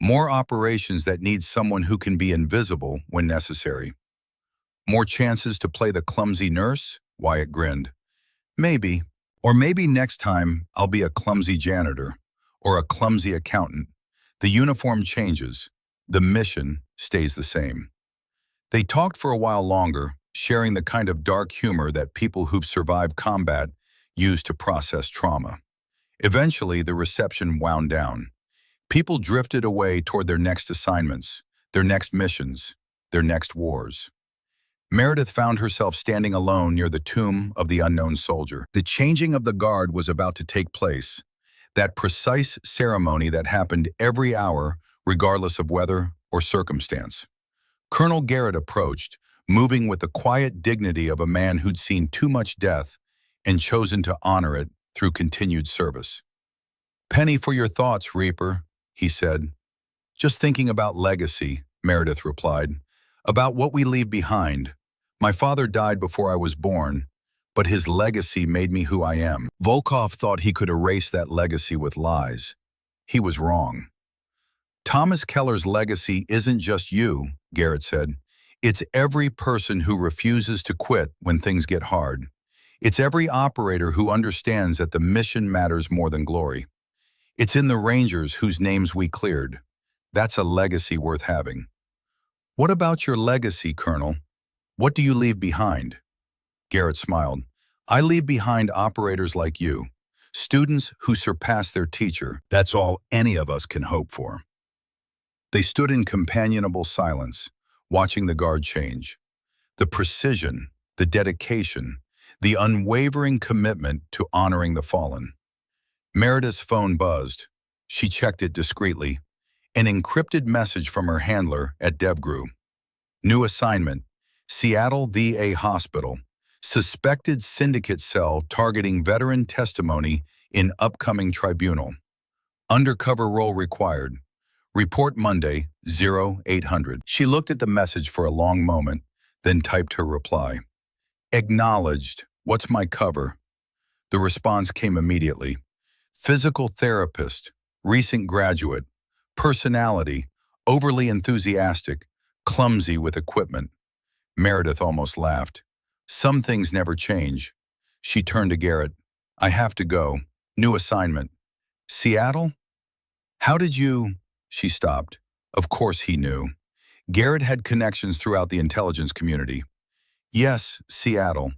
more operations that need someone who can be invisible when necessary." "More chances to play the clumsy nurse?" Wyatt grinned. "Maybe. Or maybe next time I'll be a clumsy janitor or a clumsy accountant. The uniform changes. The mission stays the same." They talked for a while longer, sharing the kind of dark humor that people who've survived combat use to process trauma. Eventually, the reception wound down. People drifted away toward their next assignments, their next missions, their next wars. Meredith found herself standing alone near the tomb of the unknown soldier. The changing of the guard was about to take place, that precise ceremony that happened every hour, regardless of weather or circumstance. Colonel Garrett approached, moving with the quiet dignity of a man who'd seen too much death and chosen to honor it through continued service. "Penny for your thoughts, Reaper," he said. "Just thinking about legacy," Meredith replied. "About what we leave behind. My father died before I was born, but his legacy made me who I am." Volkov thought he could erase that legacy with lies. He was wrong. "Thomas Keller's legacy isn't just you," Garrett said. "It's every person who refuses to quit when things get hard. It's every operator who understands that the mission matters more than glory. It's in the Rangers whose names we cleared. That's a legacy worth having. What about your legacy, Colonel? What do you leave behind? Garrett smiled. I leave behind operators like you, students who surpass their teacher. That's all any of us can hope for. They stood in companionable silence, watching the guard change. The precision, the dedication, the unwavering commitment to honoring the fallen. Meredith's phone buzzed. She checked it discreetly. An encrypted message from her handler at DevGru. New assignment, Seattle VA Hospital. Suspected syndicate cell targeting veteran testimony in upcoming tribunal. Undercover role required. Report Monday, 0800. She looked at the message for a long moment, then typed her reply. Acknowledged. What's my cover? The response came immediately. Physical therapist, recent graduate, personality, overly enthusiastic, clumsy with equipment. Meredith almost laughed. Some things never change. She turned to Garrett. I have to go. New assignment. Seattle? How did you... She stopped. Of course he knew. Garrett had connections throughout the intelligence community. Yes, Seattle.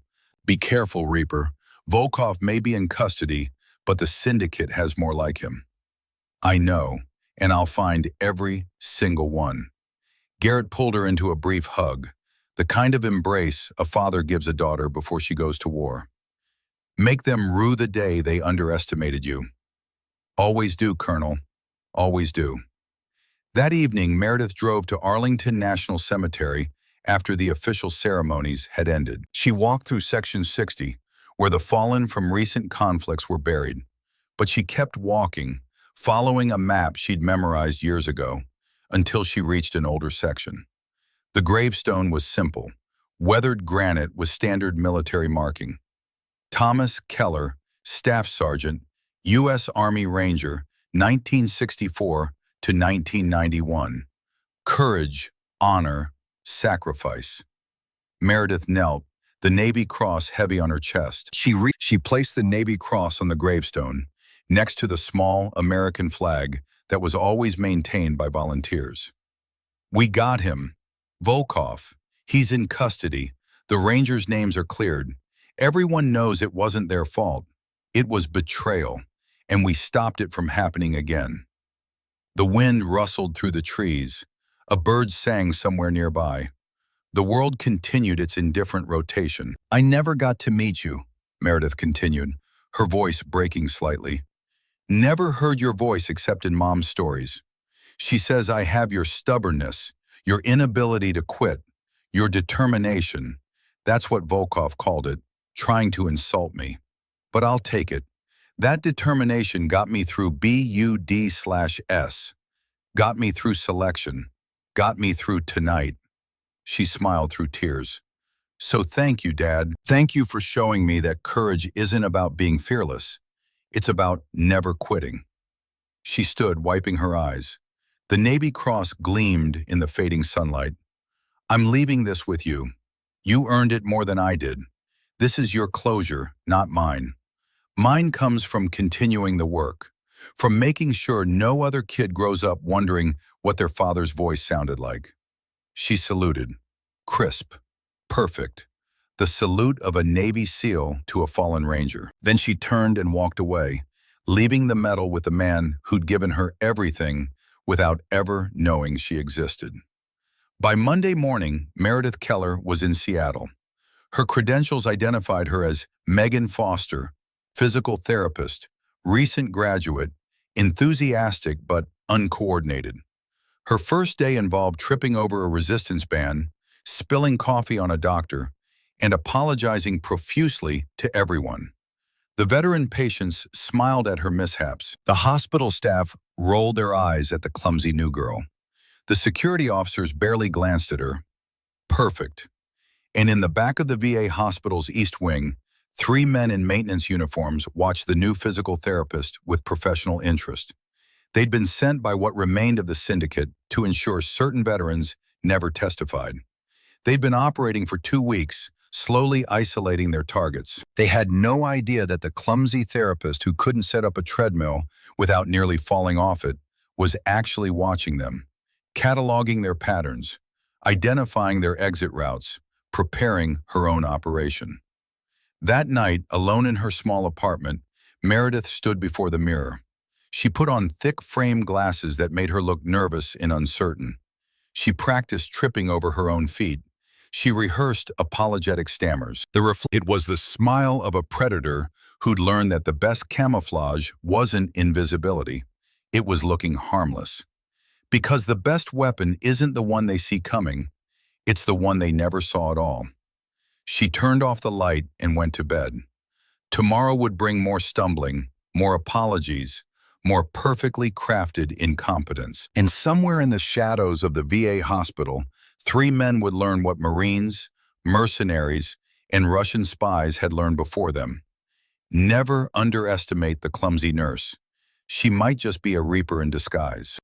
Be careful, Reaper. Volkov may be in custody, but the syndicate has more like him. I know, and I'll find every single one. Garrett pulled her into a brief hug, the kind of embrace a father gives a daughter before she goes to war. Make them rue the day they underestimated you. Always do, Colonel. Always do. That evening, Meredith drove to Arlington National Cemetery after the official ceremonies had ended. She walked through Section 60, where the fallen from recent conflicts were buried. But she kept walking, following a map she'd memorized years ago, until she reached an older section. The gravestone was simple, weathered granite with standard military marking. Thomas Keller, Staff Sergeant, U.S. Army Ranger, 1964 to 1991. Courage, honor, sacrifice. Meredith knelt, the Navy Cross heavy on her chest. She placed the Navy Cross on the gravestone, next to the small American flag that was always maintained by volunteers. We got him. Volkov. He's in custody. The Rangers' names are cleared. Everyone knows it wasn't their fault. It was betrayal, and we stopped it from happening again. The wind rustled through the trees. A bird sang somewhere nearby. The world continued its indifferent rotation. I never got to meet you, Meredith continued, her voice breaking slightly. Never heard your voice except in Mom's stories. She says I have your stubbornness, your inability to quit, your determination. That's what Volkov called it, trying to insult me. But I'll take it. That determination got me through BUD/S, got me through selection, got me through tonight. She smiled through tears. So thank you, Dad. Thank you for showing me that courage isn't about being fearless. It's about never quitting. She stood, wiping her eyes. The Navy Cross gleamed in the fading sunlight. I'm leaving this with you. You earned it more than I did. This is your closure, not mine. Mine comes from continuing the work, from making sure no other kid grows up wondering what their father's voice sounded like. She saluted. Crisp. Perfect. The salute of a Navy SEAL to a fallen Ranger. Then she turned and walked away, leaving the medal with the man who'd given her everything without ever knowing she existed. By Monday morning, Meredith Keller was in Seattle. Her credentials identified her as Megan Foster, physical therapist, recent graduate, enthusiastic but uncoordinated. Her first day involved tripping over a resistance band, spilling coffee on a doctor, and apologizing profusely to everyone. The veteran patients smiled at her mishaps. The hospital staff rolled their eyes at the clumsy new girl. The security officers barely glanced at her. Perfect. And in the back of the VA hospital's East Wing, 3 men in maintenance uniforms watched the new physical therapist with professional interest. They'd been sent by what remained of the syndicate to ensure certain veterans never testified. They'd been operating for 2 weeks, slowly isolating their targets. They had no idea that the clumsy therapist who couldn't set up a treadmill without nearly falling off it was actually watching them, cataloging their patterns, identifying their exit routes, preparing her own operation. That night, alone in her small apartment, Meredith stood before the mirror. She put on thick frame glasses that made her look nervous and uncertain. She practiced tripping over her own feet. She rehearsed apologetic stammers. It was the smile of a predator who'd learned that the best camouflage wasn't invisibility. It was looking harmless. Because the best weapon isn't the one they see coming, it's the one they never saw at all. She turned off the light and went to bed. Tomorrow would bring more stumbling, more apologies, more perfectly crafted incompetence. And somewhere in the shadows of the VA hospital, 3 men would learn what Marines, mercenaries, and Russian spies had learned before them. Never underestimate the clumsy nurse. She might just be a reaper in disguise.